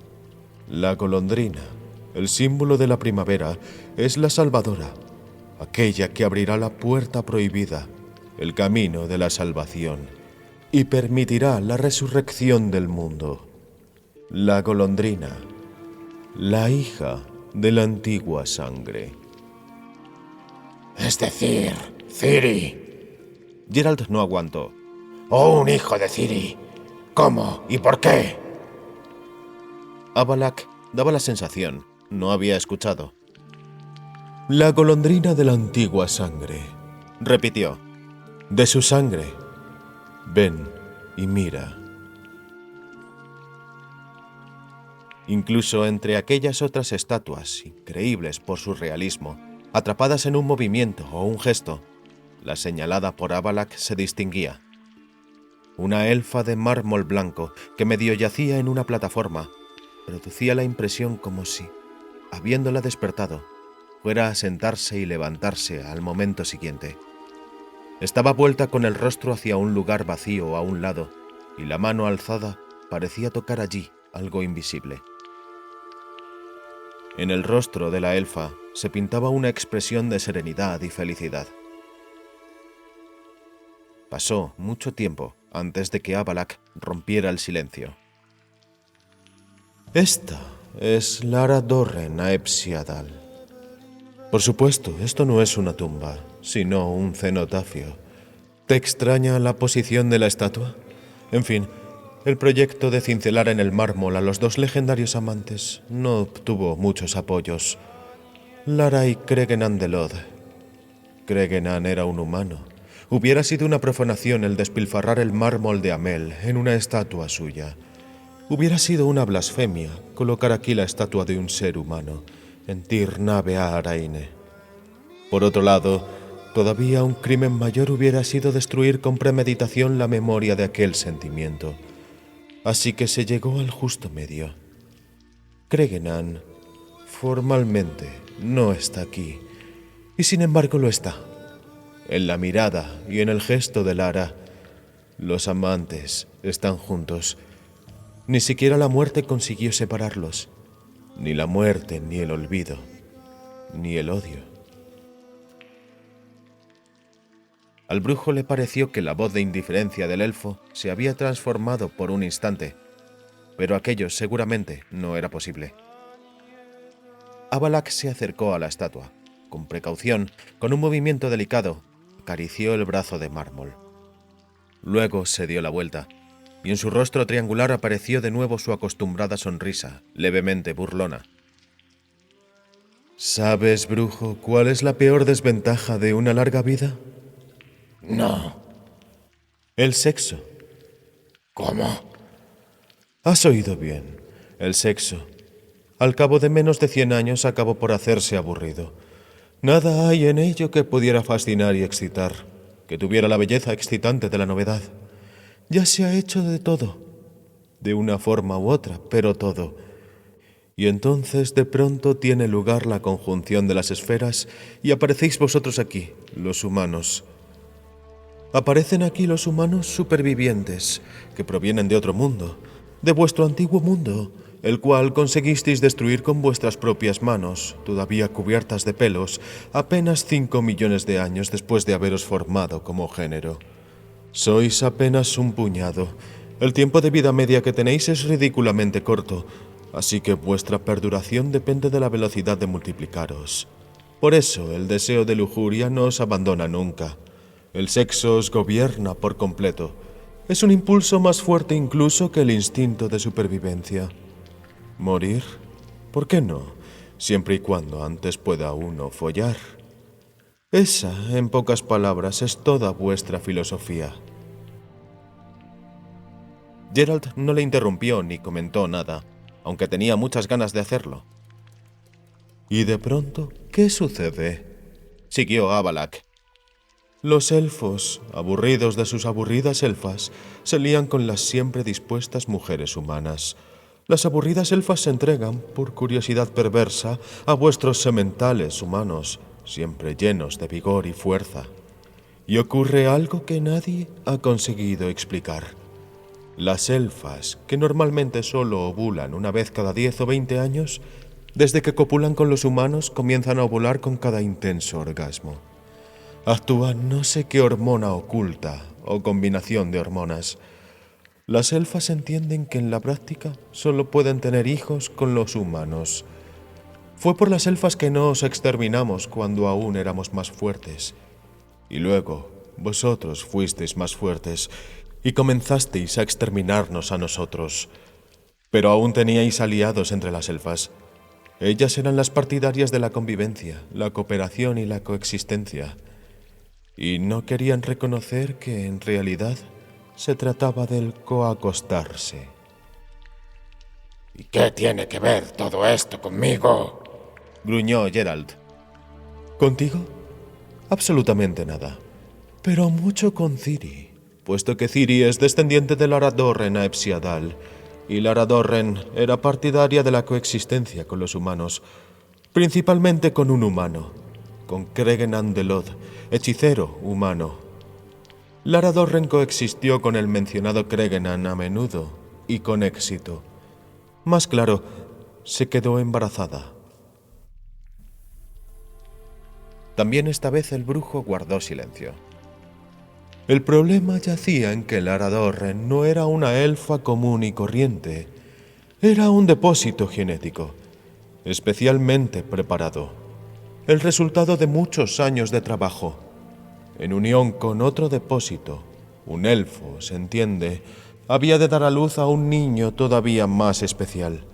La golondrina, el símbolo de la primavera, es la salvadora, aquella que abrirá la puerta prohibida, el camino de la salvación, y permitirá la resurrección del mundo. La golondrina, la hija de la antigua sangre. Es decir, Ciri. Geralt no aguantó. ¡Oh, un hijo de Ciri! ¿Cómo y por qué? Avalak daba la sensación, no había escuchado. La golondrina de la antigua sangre, Repitió. de su sangre. Ven y mira. Incluso entre aquellas otras estatuas, increíbles por su realismo, atrapadas en un movimiento o un gesto, la señalada por Avalak se distinguía. Una elfa de mármol blanco que medio yacía en una plataforma producía la impresión como si, habiéndola despertado, fuera a sentarse y levantarse al momento siguiente. Estaba vuelta con el rostro hacia un lugar vacío a un lado, y la mano alzada parecía tocar allí algo invisible. En el rostro de la elfa se pintaba una expresión de serenidad y felicidad. Pasó mucho tiempo antes de que Avalak rompiera el silencio. Esta es Lara Dorren Aepsiadal. Por supuesto, esto no es una tumba, sino un cenotafio. ¿Te extraña la posición de la estatua? En fin, el proyecto de cincelar en el mármol a los 2 legendarios amantes no obtuvo muchos apoyos. Lara y Cregenan de Lod. Cregenan era un humano. Hubiera sido una profanación el despilfarrar el mármol de Amel en una estatua suya. Hubiera sido una blasfemia colocar aquí la estatua de un ser humano en Tir Navea Araine. Por otro lado, todavía un crimen mayor hubiera sido destruir con premeditación la memoria de aquel sentimiento. Así que se llegó al justo medio. Cregenan, formalmente, no está aquí, y sin embargo lo está. En la mirada y en el gesto de Lara, los amantes están juntos. Ni siquiera la muerte consiguió separarlos. Ni la muerte, ni el olvido, ni el odio. Al brujo le pareció que la voz de indiferencia del elfo se había transformado por un instante, pero aquello seguramente no era posible. Avalak se acercó a la estatua. Con precaución, con un movimiento delicado, acarició el brazo de mármol. Luego se dio la vuelta, y en su rostro triangular apareció de nuevo su acostumbrada sonrisa, levemente burlona. ¿Sabes, brujo, cuál es la peor desventaja de una larga vida? No. El sexo. ¿Cómo? Has oído bien. El sexo. Al cabo de menos de 100 años acabó por hacerse aburrido. Nada hay en ello que pudiera fascinar y excitar, que tuviera la belleza excitante de la novedad. Ya se ha hecho de todo, de una forma u otra, pero todo. Y entonces de pronto tiene lugar la conjunción de las esferas y aparecéis vosotros aquí, los humanos. Aparecen aquí los humanos supervivientes, que provienen de otro mundo, de vuestro antiguo mundo, el cual conseguisteis destruir con vuestras propias manos, todavía cubiertas de pelos, apenas 5 millones de años después de haberos formado como género. Sois apenas un puñado. El tiempo de vida media que tenéis es ridículamente corto, así que vuestra perduración depende de la velocidad de multiplicaros. Por eso el deseo de lujuria no os abandona nunca. El sexo os gobierna por completo. Es un impulso más fuerte incluso que el instinto de supervivencia. ¿Morir? ¿Por qué no? Siempre y cuando antes pueda uno follar. Esa, en pocas palabras, es toda vuestra filosofía. Geralt no le interrumpió ni comentó nada, aunque tenía muchas ganas de hacerlo. Y de pronto, ¿qué sucede? Siguió Avalak. Los elfos, aburridos de sus aburridas elfas, se lían con las siempre dispuestas mujeres humanas. Las aburridas elfas se entregan, por curiosidad perversa, a vuestros sementales humanos, siempre llenos de vigor y fuerza. Y ocurre algo que nadie ha conseguido explicar. Las elfas, que normalmente solo ovulan una vez cada 10 o 20 años, desde que copulan con los humanos comienzan a ovular con cada intenso orgasmo. Actúa no sé qué hormona oculta o combinación de hormonas. Las elfas entienden que en la práctica solo pueden tener hijos con los humanos. Fue por las elfas que no os exterminamos cuando aún éramos más fuertes. Y luego, vosotros fuisteis más fuertes y comenzasteis a exterminarnos a nosotros. Pero aún teníais aliados entre las elfas. Ellas eran las partidarias de la convivencia, la cooperación y la coexistencia. Y no querían reconocer que, en realidad, se trataba del coacostarse. ¿Y qué tiene que ver todo esto conmigo? Gruñó Geralt. ¿Contigo? Absolutamente nada. Pero mucho con Ciri, puesto que Ciri es descendiente de Lara Dorren a Epsiadal, y Lara Dorren era partidaria de la coexistencia con los humanos, principalmente con un humano, con Cregenan de Lod, hechicero humano. Lara Dorren coexistió con el mencionado Cregenan a menudo y con éxito. Más claro, se quedó embarazada. También esta vez el brujo guardó silencio. El problema yacía en que Lara Dorren no era una elfa común y corriente. Era un depósito genético, especialmente preparado. El resultado de muchos años de trabajo. En unión con otro depósito, un elfo, se entiende, había de dar a luz a un niño todavía más especial.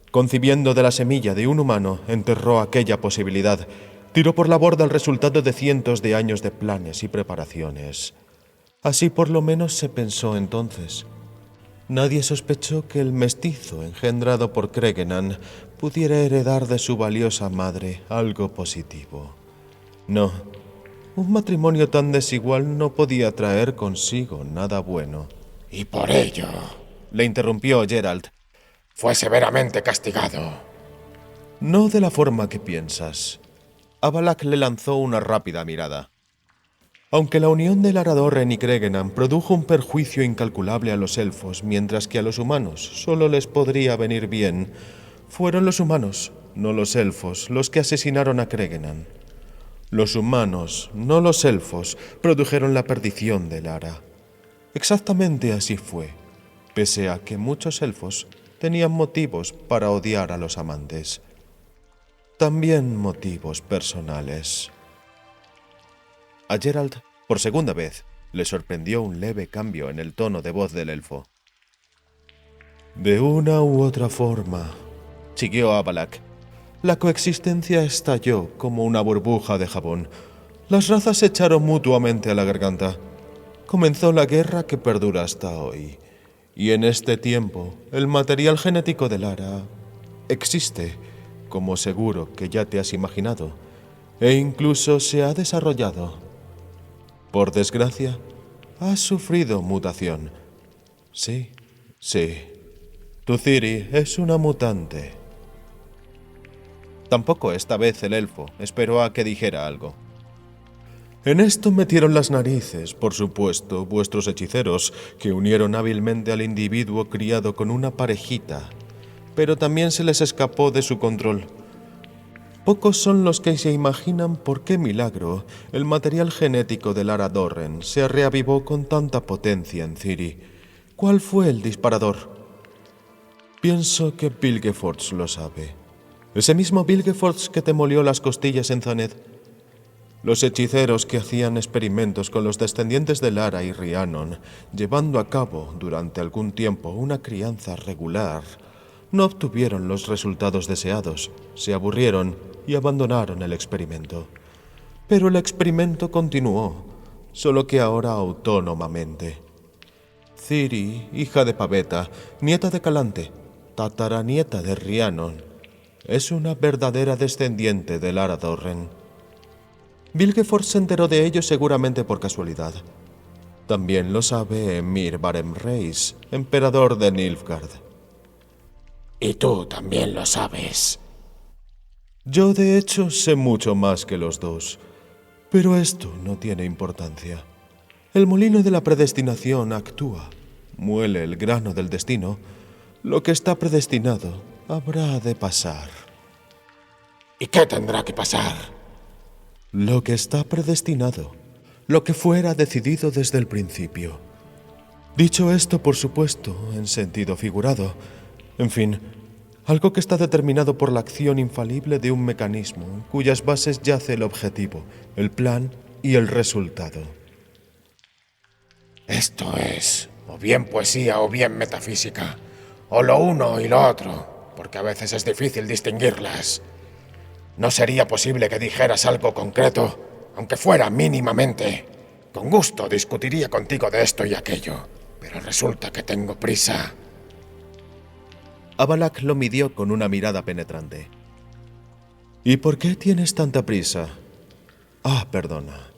Concibiendo de la semilla de un humano, enterró aquella posibilidad. Tiró por la borda el resultado de cientos de años de planes y preparaciones. Así por lo menos se pensó entonces. Nadie sospechó que el mestizo engendrado por Cregenan pudiera heredar de su valiosa madre algo positivo. No, un matrimonio tan desigual no podía traer consigo nada bueno. Y por ello, le interrumpió Geralt, fue severamente castigado. No de la forma que piensas. Avalak le lanzó una rápida mirada. Aunque la unión de Lara Dorren y Cregenan produjo un perjuicio incalculable a los elfos, mientras que a los humanos solo les podría venir bien, fueron los humanos, no los elfos, los que asesinaron a Cregenan. Los humanos, no los elfos, produjeron la perdición de Lara. Exactamente así fue, pese a que muchos elfos tenían motivos para odiar a los amantes. también motivos personales. A Geralt, por segunda vez, le sorprendió un leve cambio en el tono de voz del elfo. De una u otra forma, siguió Avalak, la coexistencia estalló como una burbuja de jabón. Las razas se echaron mutuamente a la garganta. Comenzó la guerra que perdura hasta hoy. Y en este tiempo, el material genético de Lara existe, como seguro que ya te has imaginado, e incluso se ha desarrollado. Por desgracia, ha sufrido mutación. Sí. Tu Ciri es una mutante. Tampoco esta vez el elfo esperó a que dijera algo. En esto metieron las narices, por supuesto, vuestros hechiceros, que unieron hábilmente al individuo criado con una parejita, pero también se les escapó de su control. Pocos son los que se imaginan por qué milagro el material genético de Lara Dorren se reavivó con tanta potencia en Ciri. ¿Cuál fue el disparador? Pienso que Vilgefortz lo sabe. Ese mismo Vilgefortz que te molió las costillas en Thanedd. Los hechiceros que hacían experimentos con los descendientes de Lara y Rhiannon, llevando a cabo durante algún tiempo una crianza regular, no obtuvieron los resultados deseados, se aburrieron y abandonaron el experimento. Pero el experimento continuó, solo que ahora autónomamente. Ciri, hija de Pavetta, nieta de Calante, tataranieta de Rhiannon, es una verdadera descendiente de Lara Dorren. Vilgefortz se enteró de ello seguramente por casualidad. También lo sabe Emhyr Barem-Reis, emperador de Nilfgaard. Y tú también lo sabes. Yo, de hecho, sé mucho más que los dos, pero esto no tiene importancia. El molino de la predestinación actúa, muele el grano del destino. Lo que está predestinado habrá de pasar. ¿Y qué tendrá que pasar? Lo que está predestinado, lo que fuera decidido desde el principio. Dicho esto, por supuesto, en sentido figurado, en fin, algo que está determinado por la acción infalible de un mecanismo en cuyas bases yace el objetivo, el plan y el resultado. Esto es o bien poesía o bien metafísica, o lo uno y lo otro, porque a veces es difícil distinguirlas. ¿No sería posible que dijeras algo concreto, aunque fuera mínimamente? Con gusto discutiría contigo de esto y aquello, pero resulta que tengo prisa. Avalak lo midió con una mirada penetrante. ¿Y por qué tienes tanta prisa? Perdona.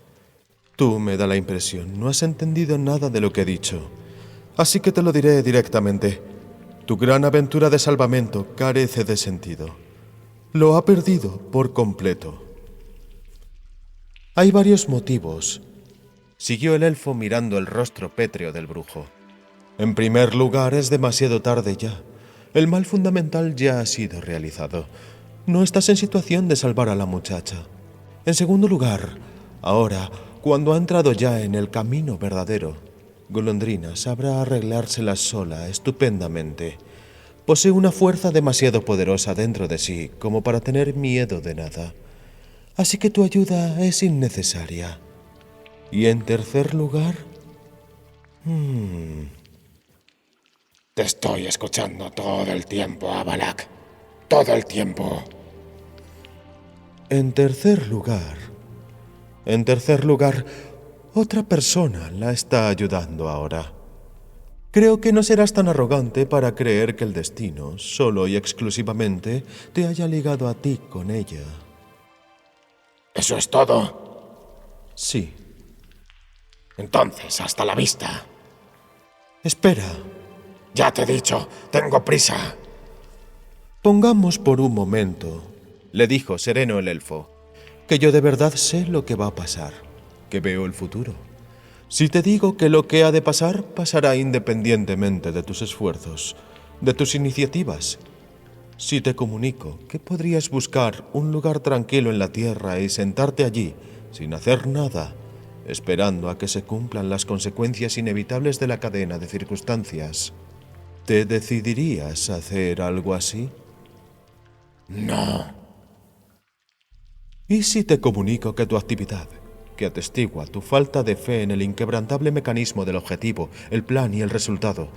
Tú, me da la impresión, no has entendido nada de lo que he dicho. Así que te lo diré directamente. Tu gran aventura de salvamento carece de sentido. Lo ha perdido por completo. Hay varios motivos, siguió el elfo mirando el rostro pétreo del brujo. En primer lugar, es demasiado tarde ya. El mal fundamental ya ha sido realizado. No estás en situación de salvar a la muchacha. En segundo lugar, ahora, cuando ha entrado ya en el camino verdadero, Golondrina sabrá arreglárselas sola estupendamente. Posee una fuerza demasiado poderosa dentro de sí como para tener miedo de nada. Así que tu ayuda es innecesaria. Y en tercer lugar... Te estoy escuchando todo el tiempo, Avalak. Todo el tiempo. En tercer lugar, otra persona la está ayudando ahora. Creo que no serás tan arrogante para creer que el destino, solo y exclusivamente, te haya ligado a ti con ella. ¿Eso es todo? Sí. Entonces, hasta la vista. Espera. Ya te he dicho, tengo prisa. Pongamos por un momento, le dijo sereno el elfo, que yo de verdad sé lo que va a pasar, que veo el futuro. Si te digo que lo que ha de pasar, pasará independientemente de tus esfuerzos, de tus iniciativas. Si te comunico que podrías buscar un lugar tranquilo en la tierra y sentarte allí, sin hacer nada, esperando a que se cumplan las consecuencias inevitables de la cadena de circunstancias, ¿te decidirías a hacer algo así? No. ¿Y si te comunico que tu actividad, que atestigua tu falta de fe en el inquebrantable mecanismo del objetivo, el plan y el resultado,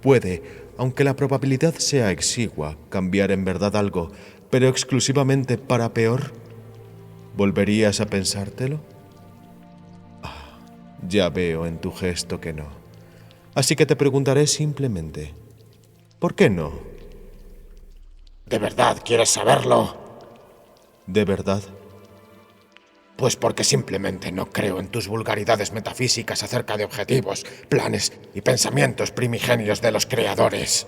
puede, aunque la probabilidad sea exigua, cambiar en verdad algo, pero exclusivamente para peor? ¿Volverías a pensártelo? Ya veo en tu gesto que no. Así que te preguntaré simplemente, ¿por qué no? ¿De verdad quieres saberlo? ¿De verdad? Pues porque simplemente no creo en tus vulgaridades metafísicas acerca de objetivos, planes y pensamientos primigenios de los creadores.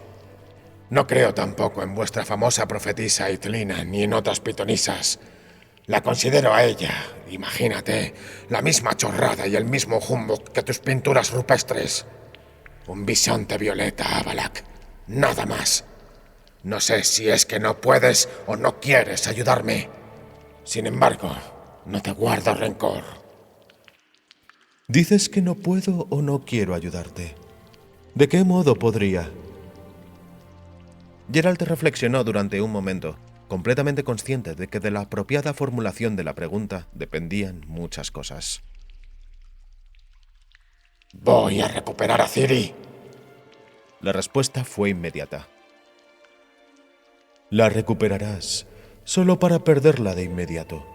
No creo tampoco en vuestra famosa profetisa Itlina ni en otras pitonisas. La considero a ella, imagínate, la misma chorrada y el mismo humbug que tus pinturas rupestres. Un bisonte violeta, Avalak. Nada más. No sé si es que no puedes o no quieres ayudarme. Sin embargo, no te guardo rencor. Dices que no puedo o no quiero ayudarte. ¿De qué modo podría? Geralt reflexionó durante un momento, completamente consciente de que de la apropiada formulación de la pregunta dependían muchas cosas. Voy a recuperar a Ciri. La respuesta fue inmediata. La recuperarás, solo para perderla de inmediato.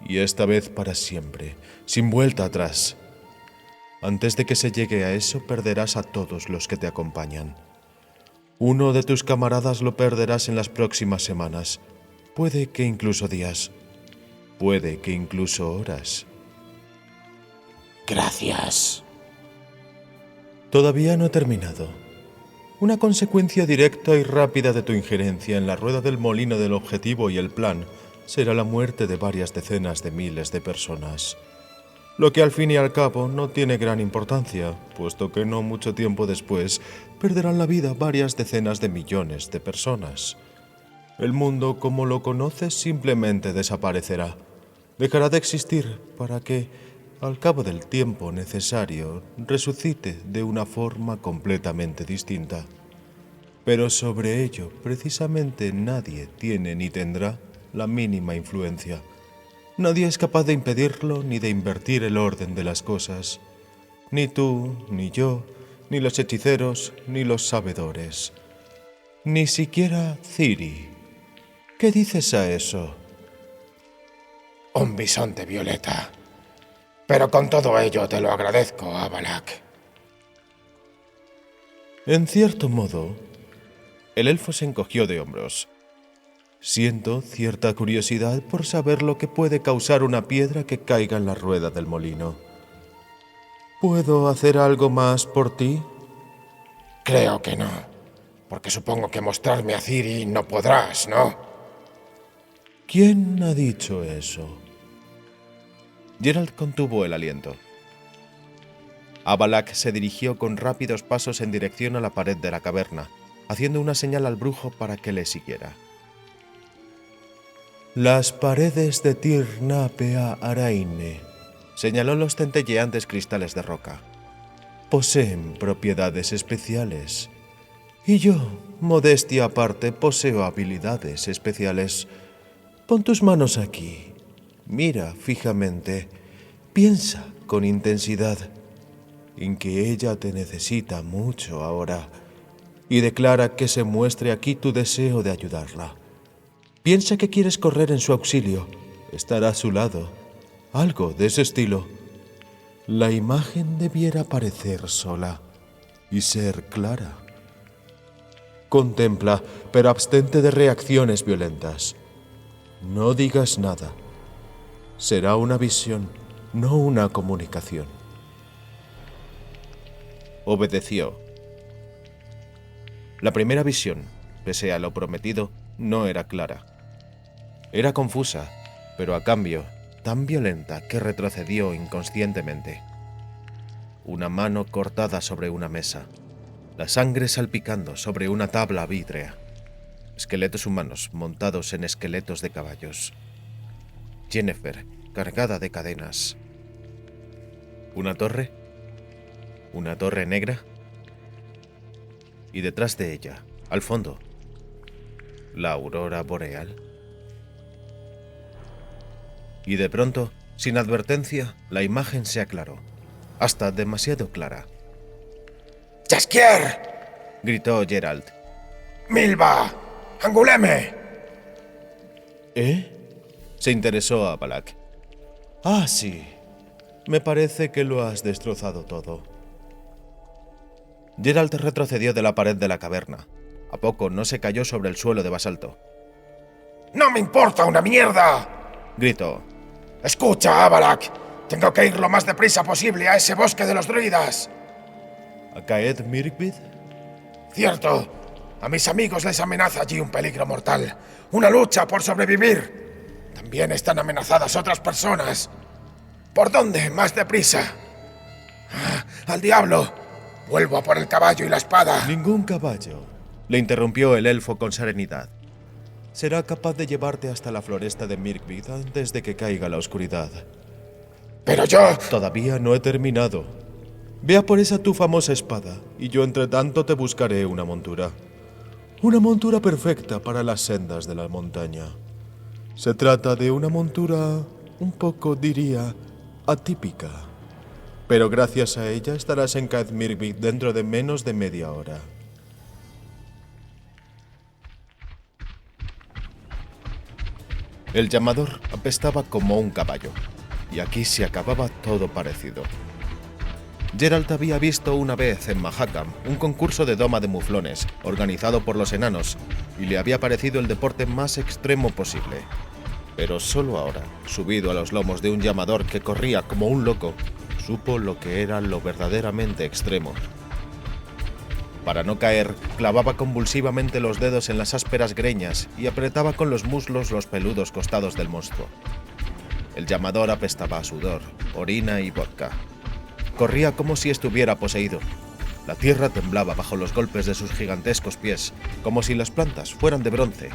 Y esta vez para siempre, sin vuelta atrás. Antes de que se llegue a eso, perderás a todos los que te acompañan. Uno de tus camaradas lo perderás en las próximas semanas. Puede que incluso días. Puede que incluso horas. Gracias. Todavía no he terminado. Una consecuencia directa y rápida de tu injerencia en la rueda del molino del objetivo y el plan será la muerte de varias decenas de miles de personas. Lo que al fin y al cabo no tiene gran importancia, puesto que no mucho tiempo después perderán la vida varias decenas de millones de personas. El mundo como lo conoces simplemente desaparecerá. Dejará de existir para que, al cabo del tiempo necesario, resucite de una forma completamente distinta. Pero sobre ello, precisamente nadie tiene ni tendrá la mínima influencia. Nadie es capaz de impedirlo ni de invertir el orden de las cosas. Ni tú, ni yo, ni los hechiceros, ni los sabedores. Ni siquiera Ciri. ¿Qué dices a eso? Un bisonte violeta. Pero con todo ello te lo agradezco, Avalak. En cierto modo, el elfo se encogió de hombros. Siento cierta curiosidad por saber lo que puede causar una piedra que caiga en la rueda del molino. ¿Puedo hacer algo más por ti? Creo que no, porque supongo que mostrarme a Ciri no podrás, ¿no? ¿Quién ha dicho eso? Geralt contuvo el aliento. Avalak se dirigió con rápidos pasos en dirección a la pared de la caverna, haciendo una señal al brujo para que le siguiera. Las paredes de Tir Napea Araine, señaló los centelleantes cristales de roca. Poseen propiedades especiales. Y yo, modestia aparte, poseo habilidades especiales. Pon tus manos aquí. Mira fijamente. Piensa con intensidad en que ella te necesita mucho ahora. Y declara que se muestre aquí tu deseo de ayudarla. Piensa que quieres correr en su auxilio. Estará a su lado. Algo de ese estilo. La imagen debiera parecer sola y ser clara. Contempla, pero abstente de reacciones violentas. No digas nada. Será una visión, no una comunicación. Obedeció. La primera visión, pese a lo prometido, no era clara. Era confusa, pero a cambio tan violenta que retrocedió inconscientemente. Una mano cortada sobre una mesa, la sangre salpicando sobre una tabla vítrea, esqueletos humanos montados en esqueletos de caballos, Yennefer cargada de cadenas. ¿Una torre negra? Y detrás de ella, al fondo, la aurora boreal. y de pronto, sin advertencia, la imagen se aclaró, hasta demasiado clara. ¡Jaskier! Gritó Geralt. ¡Milva! ¡Anguleme! ¿Eh? Se interesó a Balak. Ah, sí. Me parece que lo has destrozado todo. Geralt retrocedió de la pared de la caverna. A poco no se cayó sobre el suelo de basalto. ¡No me importa una mierda! Gritó. Escucha, Avalak. Tengo que ir lo más deprisa posible a ese bosque de los druidas. ¿A Caed Mirkwood? Cierto. A mis amigos les amenaza allí un peligro mortal. Una lucha por sobrevivir. También están amenazadas otras personas. ¿Por dónde? Más deprisa. ¡Al diablo! Vuelvo a por el caballo y la espada. Ningún caballo. Le interrumpió el elfo con serenidad. Será capaz de llevarte hasta la floresta de Mirkwood antes de que caiga la oscuridad. Pero yo... Todavía no he terminado. Ve a por esa tu famosa espada, y yo entre tanto te buscaré una montura. Una montura perfecta para las sendas de la montaña. Se trata de una montura un poco, diría, atípica. Pero gracias a ella estarás en Caed Mirkwood dentro de menos de media hora. El llamador apestaba como un caballo, y aquí se acababa todo parecido. Geralt había visto una vez en Mahakam un concurso de doma de muflones, organizado por los enanos, y le había parecido el deporte más extremo posible. Pero solo ahora, subido a los lomos de un llamador que corría como un loco, supo lo que era lo verdaderamente extremo. Para no caer, clavaba convulsivamente los dedos en las ásperas greñas y apretaba con los muslos los peludos costados del monstruo. El llamador apestaba a sudor, orina y vodka. Corría como si estuviera poseído. La tierra temblaba bajo los golpes de sus gigantescos pies, como si las plantas fueran de bronce.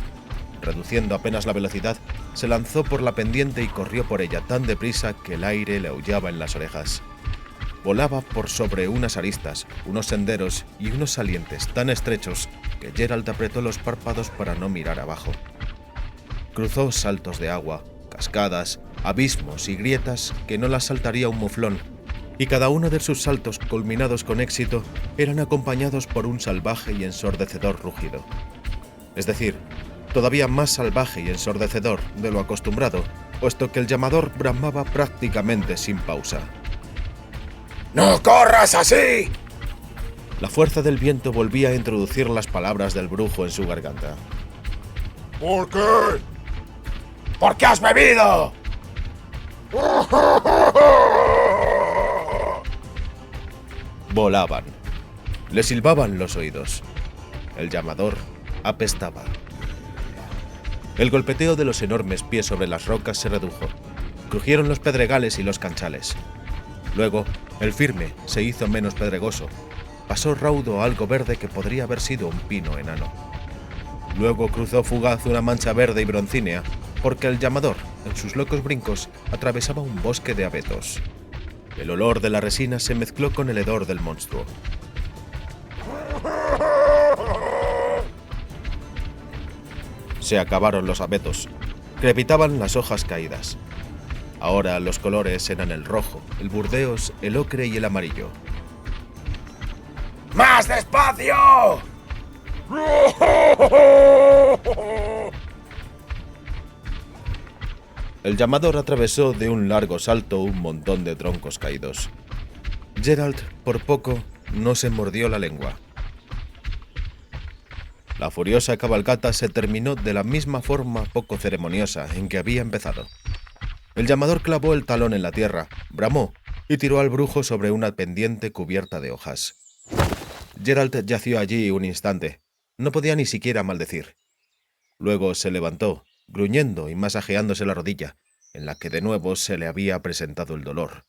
Reduciendo apenas la velocidad, se lanzó por la pendiente y corrió por ella tan deprisa que el aire le aullaba en las orejas. Volaba por sobre unas aristas, unos senderos y unos salientes tan estrechos que Geralt apretó los párpados para no mirar abajo. Cruzó saltos de agua, cascadas, abismos y grietas que no las saltaría un muflón, y cada uno de sus saltos, culminados con éxito, eran acompañados por un salvaje y ensordecedor rugido. Es decir, todavía más salvaje y ensordecedor de lo acostumbrado, puesto que el llamador bramaba prácticamente sin pausa. ¡No corras así! La fuerza del viento volvía a introducir las palabras del brujo en su garganta. ¿Por qué? ¿Por qué has bebido? Volaban. Le silbaban los oídos. El llamador apestaba. El golpeteo de los enormes pies sobre las rocas se redujo. Crujieron los pedregales y los canchales. Luego, el firme se hizo menos pedregoso. Pasó raudo a algo verde que podría haber sido un pino enano. Luego cruzó fugaz una mancha verde y broncínea, porque el llamador, en sus locos brincos, atravesaba un bosque de abetos. El olor de la resina se mezcló con el hedor del monstruo. Se acabaron los abetos. Crepitaban las hojas caídas. Ahora los colores eran el rojo, el burdeos, el ocre y el amarillo. ¡Más despacio! El llamador atravesó de un largo salto un montón de troncos caídos. Geralt, por poco, no se mordió la lengua. La furiosa cabalgata se terminó de la misma forma poco ceremoniosa en que había empezado. El llamador clavó el talón en la tierra, bramó y tiró al brujo sobre una pendiente cubierta de hojas. Geralt yació allí un instante. No podía ni siquiera maldecir. Luego se levantó, gruñendo y masajeándose la rodilla, en la que de nuevo se le había presentado el dolor.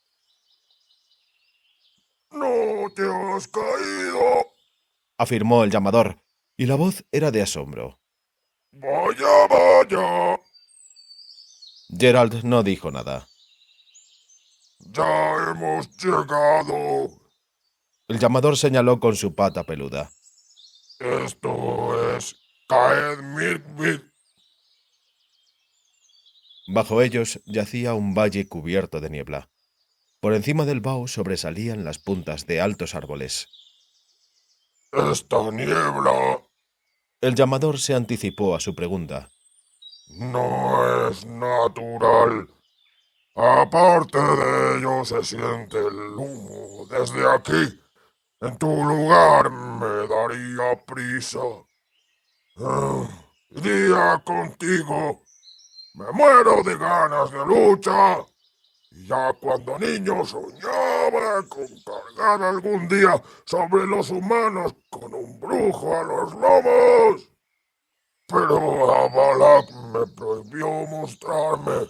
¡No te has caído! Afirmó el llamador, y la voz era de asombro. ¡Vaya, vaya! Geralt no dijo nada. ¡Ya hemos llegado! El llamador señaló con su pata peluda. Esto es Caed Mirkwood. Bajo ellos yacía un valle cubierto de niebla. Por encima del vaho sobresalían las puntas de altos árboles. Esta niebla El llamador se anticipó a su pregunta. no es natural. Aparte de ello se siente el humo desde aquí. En tu lugar me daría prisa. Iría contigo. Me muero de ganas de lucha. Y ya cuando niño soñaba con cargar algún día sobre los humanos con un brujo a los lomos. Pero Abalak me prohibió mostrarme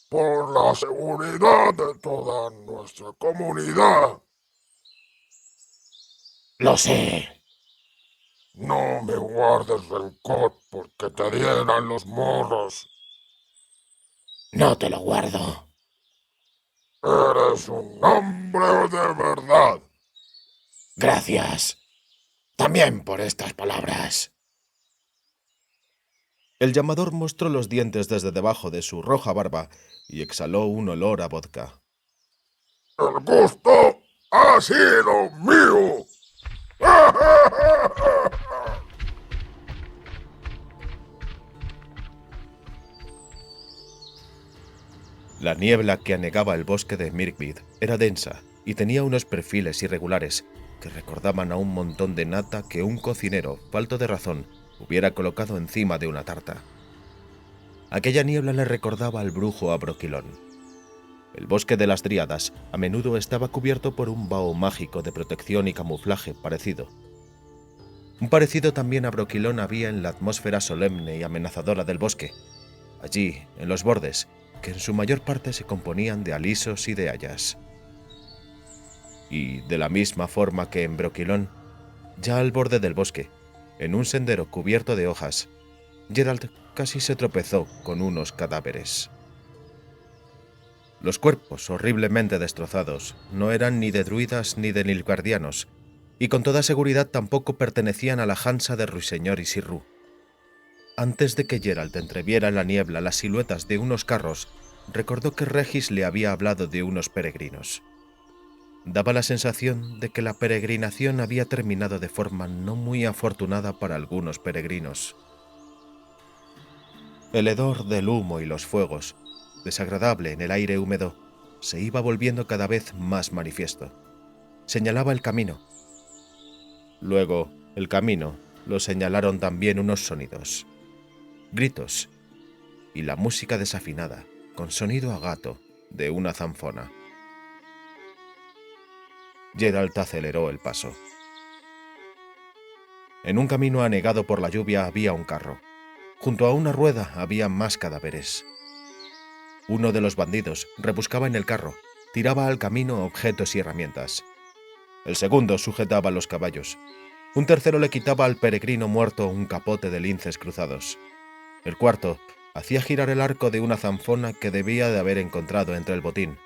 por la seguridad de toda nuestra comunidad. Lo sé. No me guardes rencor porque te dieran los morros. No te lo guardo. Eres un hombre de verdad. Gracias. También por estas palabras. El llamador mostró los dientes desde debajo de su roja barba y exhaló un olor a vodka. El gusto ha sido mío. La niebla que anegaba el bosque de Mirkwood era densa y tenía unos perfiles irregulares que recordaban a un montón de nata que un cocinero, falto de razón, hubiera colocado encima de una tarta. Aquella niebla le recordaba al brujo Abroquilón. El bosque de las Dríadas a menudo estaba cubierto por un vaho mágico de protección y camuflaje parecido. Un parecido también a Abroquilón había en la atmósfera solemne y amenazadora del bosque. Allí, en los bordes, que en su mayor parte se componían de alisos y de hayas. Y, de la misma forma que en Broquilón, ya al borde del bosque, en un sendero cubierto de hojas, Geralt casi se tropezó con unos cadáveres. Los cuerpos, horriblemente destrozados, no eran ni de druidas ni de nilfgaardianos, y con toda seguridad tampoco pertenecían a la Hansa de Ruiseñor y Sirru. Antes de que Geralt entreviera en la niebla las siluetas de unos carros, recordó que Regis le había hablado de unos peregrinos. Daba la sensación de que la peregrinación había terminado de forma no muy afortunada para algunos peregrinos. El hedor del humo y los fuegos, desagradable en el aire húmedo, se iba volviendo cada vez más manifiesto. Señalaba el camino. Luego, el camino lo señalaron también unos sonidos. Gritos y la música desafinada, con sonido a gato, de una zanfona. Geralt aceleró el paso. En un camino anegado por la lluvia había un carro. Junto a una rueda había más cadáveres. Uno de los bandidos rebuscaba en el carro, tiraba al camino objetos y herramientas. El segundo sujetaba los caballos. Un tercero le quitaba al peregrino muerto un capote de linces cruzados. El cuarto hacía girar el arco de una zanfona que debía de haber encontrado entre el botín.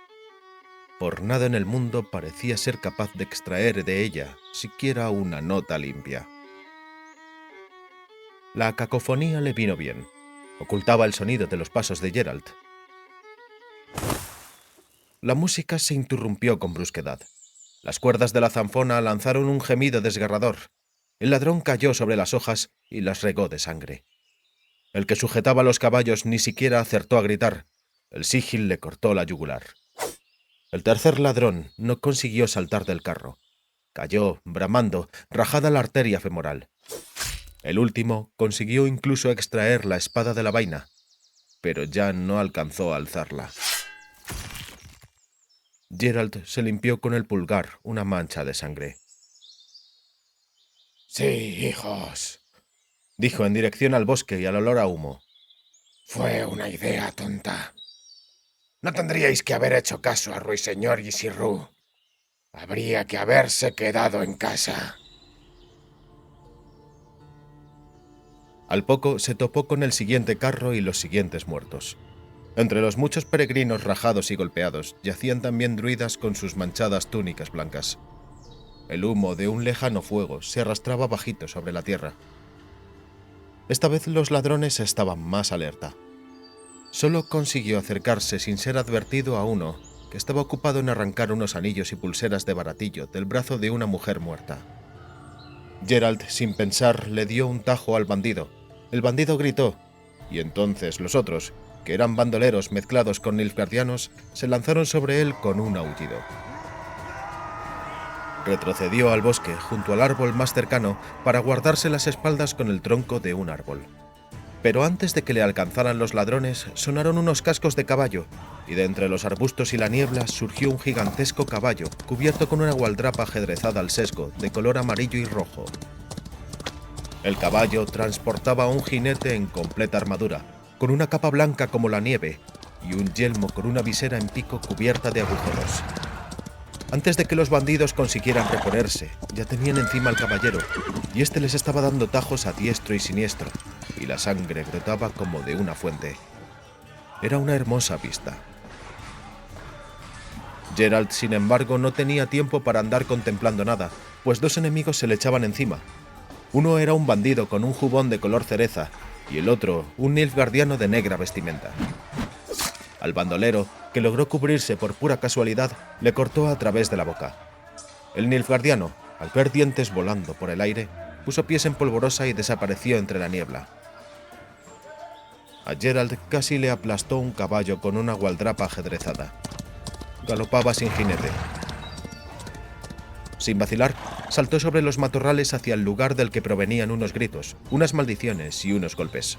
Por nada en el mundo parecía ser capaz de extraer de ella siquiera una nota limpia. La cacofonía le vino bien. Ocultaba el sonido de los pasos de Geralt. La música se interrumpió con brusquedad. Las cuerdas de la zanfona lanzaron un gemido desgarrador. El ladrón cayó sobre las hojas y las regó de sangre. El que sujetaba los caballos ni siquiera acertó a gritar. El sigil le cortó la yugular. El tercer ladrón no consiguió saltar del carro. Cayó, bramando, rajada la arteria femoral. El último consiguió incluso extraer la espada de la vaina, pero ya no alcanzó a alzarla. Geralt se limpió con el pulgar una mancha de sangre. Sí, hijos. Dijo en dirección al bosque y al olor a humo. Fue una idea tonta. No tendríais que haber hecho caso a Ruiseñor y Sirru. Habría que haberse quedado en casa. Al poco se topó con el siguiente carro y los siguientes muertos. Entre los muchos peregrinos rajados y golpeados yacían también druidas con sus manchadas túnicas blancas. El humo de un lejano fuego se arrastraba bajito sobre la tierra. Esta vez los ladrones estaban más alerta. Solo consiguió acercarse sin ser advertido a uno que estaba ocupado en arrancar unos anillos y pulseras de baratillo del brazo de una mujer muerta. Geralt, sin pensar, le dio un tajo al bandido. El bandido gritó, y entonces los otros, que eran bandoleros mezclados con nilfgaardianos, se lanzaron sobre él con un aullido. Retrocedió al bosque junto al árbol más cercano para guardarse las espaldas con el tronco de un árbol. Pero antes de que le alcanzaran los ladrones, sonaron unos cascos de caballo, y de entre los arbustos y la niebla surgió un gigantesco caballo, cubierto con una gualdrapa ajedrezada al sesgo, de color amarillo y rojo. El caballo transportaba a un jinete en completa armadura, con una capa blanca como la nieve, y un yelmo con una visera en pico cubierta de agujeros. Antes de que los bandidos consiguieran reponerse, ya tenían encima al caballero, y éste les estaba dando tajos a diestro y siniestro, y la sangre brotaba como de una fuente. Era una hermosa vista. Geralt, sin embargo, no tenía tiempo para andar contemplando nada, pues dos enemigos se le echaban encima. Uno era un bandido con un jubón de color cereza, y el otro un nilfgaardiano de negra vestimenta. Al bandolero, que logró cubrirse por pura casualidad, le cortó a través de la boca. El nilfgaardiano, al ver dientes volando por el aire, puso pies en polvorosa y desapareció entre la niebla. A Geralt casi le aplastó un caballo con una gualdrapa ajedrezada. Galopaba sin jinete. Sin vacilar, saltó sobre los matorrales hacia el lugar del que provenían unos gritos, unas maldiciones y unos golpes.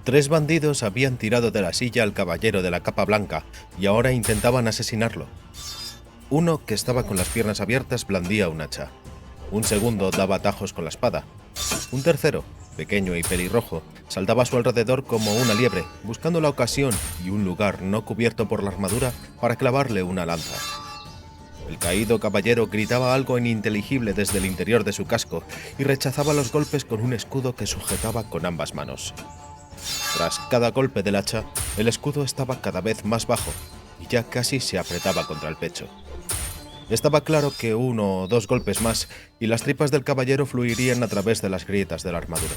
3 bandidos habían tirado de la silla al caballero de la capa blanca y ahora intentaban asesinarlo. Uno, que estaba con las piernas abiertas, blandía un hacha. Un segundo daba tajos con la espada. Un tercero, pequeño y pelirrojo, saltaba a su alrededor como una liebre, buscando la ocasión y un lugar no cubierto por la armadura para clavarle una lanza. El caído caballero gritaba algo ininteligible desde el interior de su casco y rechazaba los golpes con un escudo que sujetaba con ambas manos. Tras cada golpe del hacha, el escudo estaba cada vez más bajo y ya casi se apretaba contra el pecho. Estaba claro que 1 o 2 golpes más y las tripas del caballero fluirían a través de las grietas de la armadura.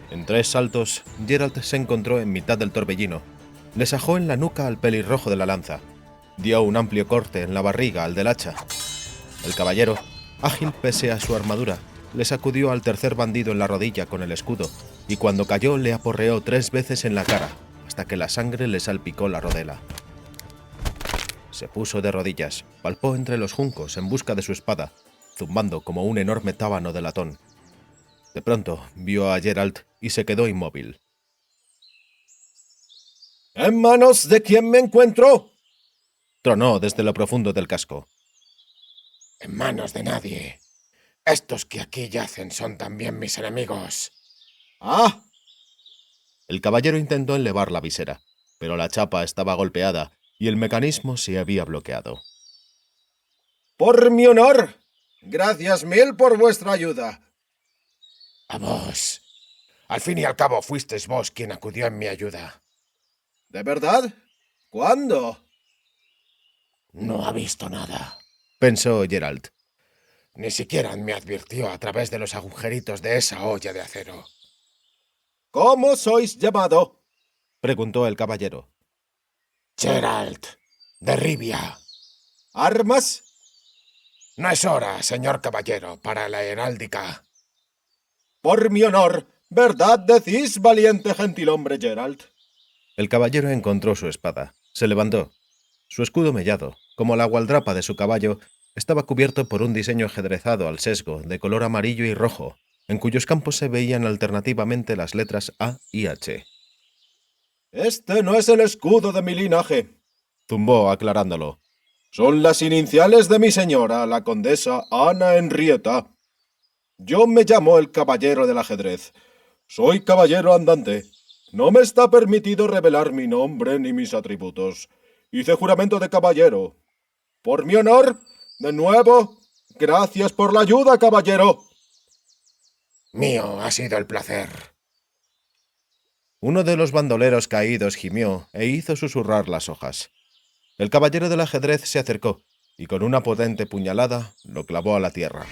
En 3 saltos, Geralt se encontró en mitad del torbellino. Le sajó en la nuca al pelirrojo de la lanza. Dio un amplio corte en la barriga al del hacha. El caballero, ágil pese a su armadura, le sacudió al tercer bandido en la rodilla con el escudo, y cuando cayó le aporreó 3 veces en la cara, hasta que la sangre le salpicó la rodela. Se puso de rodillas, palpó entre los juncos en busca de su espada, zumbando como un enorme tábano de latón. De pronto vio a Geralt y se quedó inmóvil. ¿En manos de quién me encuentro?, tronó desde lo profundo del casco. En manos de nadie. Estos que aquí yacen son también mis enemigos. ¡Ah! El caballero intentó enlevar la visera, pero la chapa estaba golpeada y el mecanismo se había bloqueado. ¡Por mi honor! Gracias mil por vuestra ayuda. A vos. Al fin y al cabo fuisteis vos quien acudió en mi ayuda. ¿De verdad? ¿Cuándo? No ha visto nada. Pensó Geralt. Ni siquiera me advirtió a través de los agujeritos de esa olla de acero. ¿Cómo sois llamado?, preguntó el caballero. Geralt, de Rivia. ¿Armas? No es hora, señor caballero, para la heráldica. Por mi honor, ¿verdad decís, valiente gentilhombre Geralt? El caballero encontró su espada, se levantó. Su escudo mellado, como la gualdrapa de su caballo, estaba cubierto por un diseño ajedrezado al sesgo de color amarillo y rojo, en cuyos campos se veían alternativamente las letras A y H. Este no es el escudo de mi linaje, zumbó aclarándolo. Son las iniciales de mi señora, la condesa Ana Henrietta. Yo me llamo el caballero del ajedrez. Soy caballero andante. No me está permitido revelar mi nombre ni mis atributos. Hice juramento de caballero. Por mi honor, de nuevo, gracias por la ayuda, caballero. Mío ha sido el placer. Uno de los bandoleros caídos gimió e hizo susurrar las hojas. El caballero del ajedrez se acercó y con una potente puñalada lo clavó a la tierra.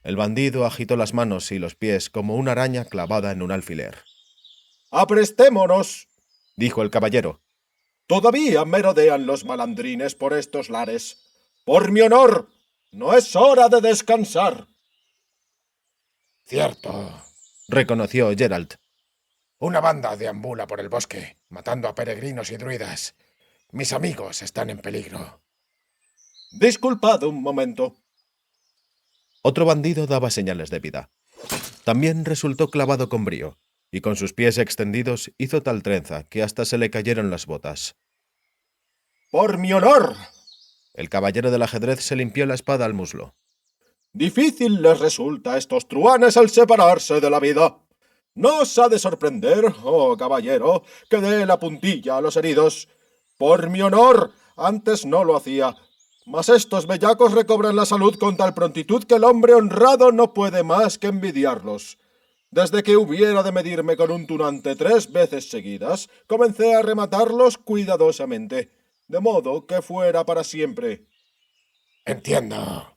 El bandido agitó las manos y los pies como una araña clavada en un alfiler. Aprestémonos, dijo el caballero. todavía merodean los malandrines por estos lares. Por mi honor, no es hora de descansar. Cierto. Reconoció Geralt. Una banda deambula por el bosque, matando a peregrinos y druidas. Mis amigos están en peligro. Disculpad un momento. Otro bandido daba señales de vida. También resultó clavado con brío, y con sus pies extendidos hizo tal trenza que hasta se le cayeron las botas. ¡Por mi honor! El caballero del ajedrez se limpió la espada al muslo. Difícil les resulta a estos truhanes el separarse de la vida. No os ha de sorprender, oh caballero, que dé la puntilla a los heridos. Por mi honor, antes no lo hacía. Mas estos bellacos recobran la salud con tal prontitud que el hombre honrado no puede más que envidiarlos. Desde que hubiera de medirme con un tunante 3 veces seguidas, comencé a rematarlos cuidadosamente, de modo que fuera para siempre. Entiendo.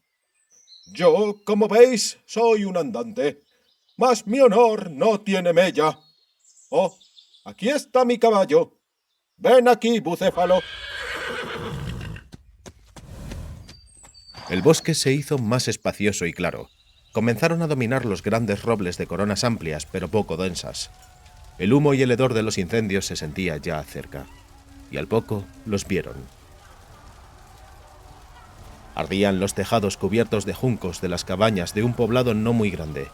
Yo, como veis, soy un andante, mas mi honor no tiene mella. Oh, aquí está mi caballo. Ven aquí, Bucéfalo. El bosque se hizo más espacioso y claro. Comenzaron a dominar los grandes robles de coronas amplias pero poco densas. El humo y el hedor de los incendios se sentía ya cerca, y al poco los vieron. Ardían los tejados cubiertos de juncos de las cabañas de un poblado no muy grande.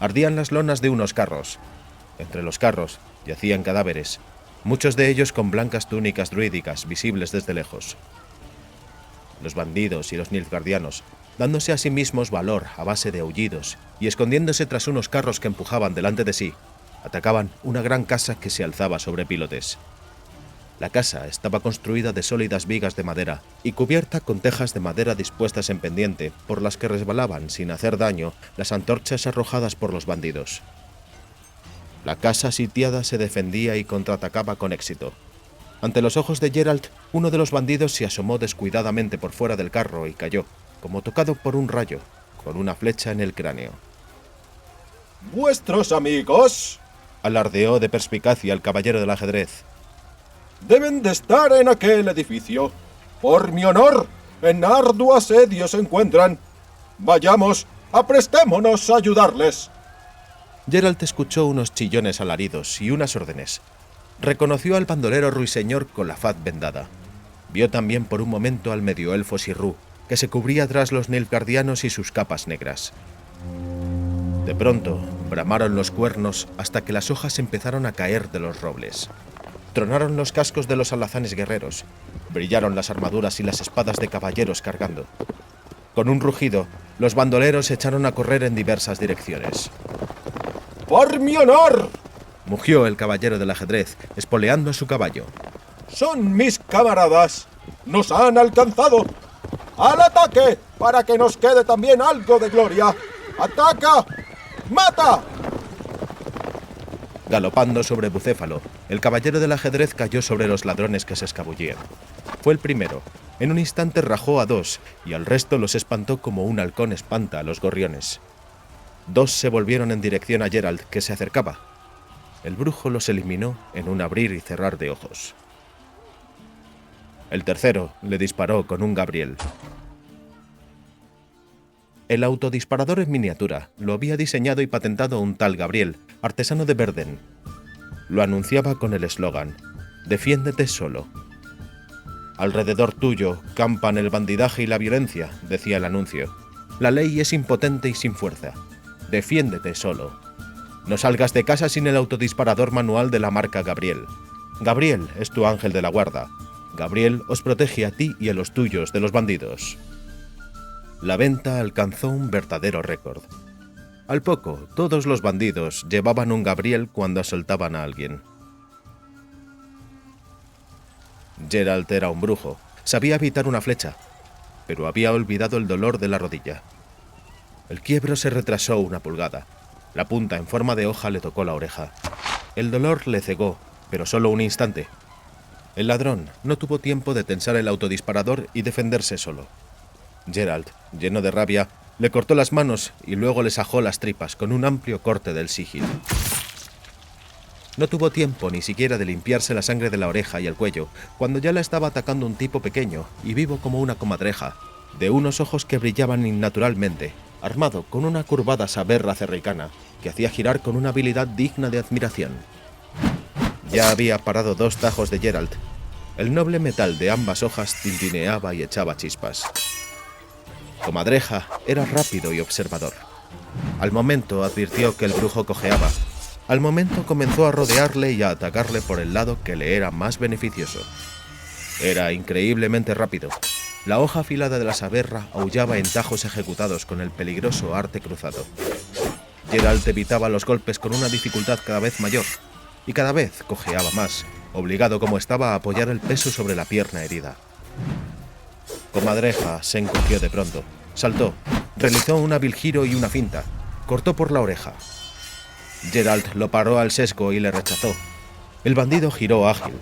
Ardían las lonas de unos carros. Entre los carros yacían cadáveres, muchos de ellos con blancas túnicas druídicas visibles desde lejos. Los bandidos y los nilfgaardianos, dándose a sí mismos valor a base de aullidos y escondiéndose tras unos carros que empujaban delante de sí, atacaban una gran casa que se alzaba sobre pilotes. La casa estaba construida de sólidas vigas de madera y cubierta con tejas de madera dispuestas en pendiente por las que resbalaban sin hacer daño las antorchas arrojadas por los bandidos. La casa sitiada se defendía y contraatacaba con éxito. Ante los ojos de Geralt, uno de los bandidos se asomó descuidadamente por fuera del carro y cayó, como tocado por un rayo, con una flecha en el cráneo. ¡Vuestros amigos! Alardeó de perspicacia el caballero del ajedrez. Deben de estar en aquel edificio. Por mi honor, en arduo asedio se encuentran. Vayamos, aprestémonos a ayudarles. Geralt escuchó unos chillones alaridos y unas órdenes. Reconoció al bandolero ruiseñor con la faz vendada. Vio también por un momento al medioelfo Sirrú, que se cubría tras los nilfgaardianos y sus capas negras. De pronto, bramaron los cuernos hasta que las hojas empezaron a caer de los robles. Tronaron los cascos de los alazanes guerreros, brillaron las armaduras y las espadas de caballeros cargando. Con un rugido, los bandoleros se echaron a correr en diversas direcciones. ¡Por mi honor!, mugió el caballero del ajedrez, espoleando a su caballo. ¡Son mis camaradas! ¡Nos han alcanzado! ¡Al ataque! Para que nos quede también algo de gloria. ¡Ataca! ¡Mata! Galopando sobre Bucéfalo, el caballero del ajedrez cayó sobre los ladrones que se escabullían. Fue el primero. En un instante rajó a 2 y al resto los espantó como un halcón espanta a los gorriones. 2 se volvieron en dirección a Geralt, que se acercaba. El brujo los eliminó en un abrir y cerrar de ojos. El tercero le disparó con un Gabriel. El autodisparador en miniatura lo había diseñado y patentado un tal Gabriel, artesano de Verden. Lo anunciaba con el eslogan: «Defiéndete solo». «Alrededor tuyo campan el bandidaje y la violencia», decía el anuncio. «La ley es impotente y sin fuerza. Defiéndete solo. No salgas de casa sin el autodisparador manual de la marca Gabriel. Gabriel es tu ángel de la guarda. Gabriel os protege a ti y a los tuyos de los bandidos». La venta alcanzó un verdadero récord. Al poco, todos los bandidos llevaban un Gabriel cuando asaltaban a alguien. Geralt era un brujo, sabía evitar una flecha, pero había olvidado el dolor de la rodilla. El quiebro se retrasó una pulgada. La punta en forma de hoja le tocó la oreja. El dolor le cegó, pero solo un instante. El ladrón no tuvo tiempo de tensar el autodisparador y defenderse solo. Geralt, lleno de rabia, le cortó las manos y luego le sajó las tripas con un amplio corte del sigil. No tuvo tiempo ni siquiera de limpiarse la sangre de la oreja y el cuello, cuando ya la estaba atacando un tipo pequeño y vivo como una comadreja, de unos ojos que brillaban innaturalmente, armado con una curvada saberra cerricana que hacía girar con una habilidad digna de admiración. Ya había parado 2 tajos de Geralt. El noble metal de ambas hojas tintineaba y echaba chispas. Comadreja era rápido y observador. Al momento advirtió que el brujo cojeaba. Al momento comenzó a rodearle y a atacarle por el lado que le era más beneficioso. Era increíblemente rápido. La hoja afilada de la saberra aullaba en tajos ejecutados con el peligroso arte cruzado. Geralt evitaba los golpes con una dificultad cada vez mayor, y cada vez cojeaba más, obligado como estaba a apoyar el peso sobre la pierna herida. Comadreja se encogió de pronto, saltó, realizó un hábil giro y una finta, cortó por la oreja. Geralt lo paró al sesgo y le rechazó. El bandido giró ágil,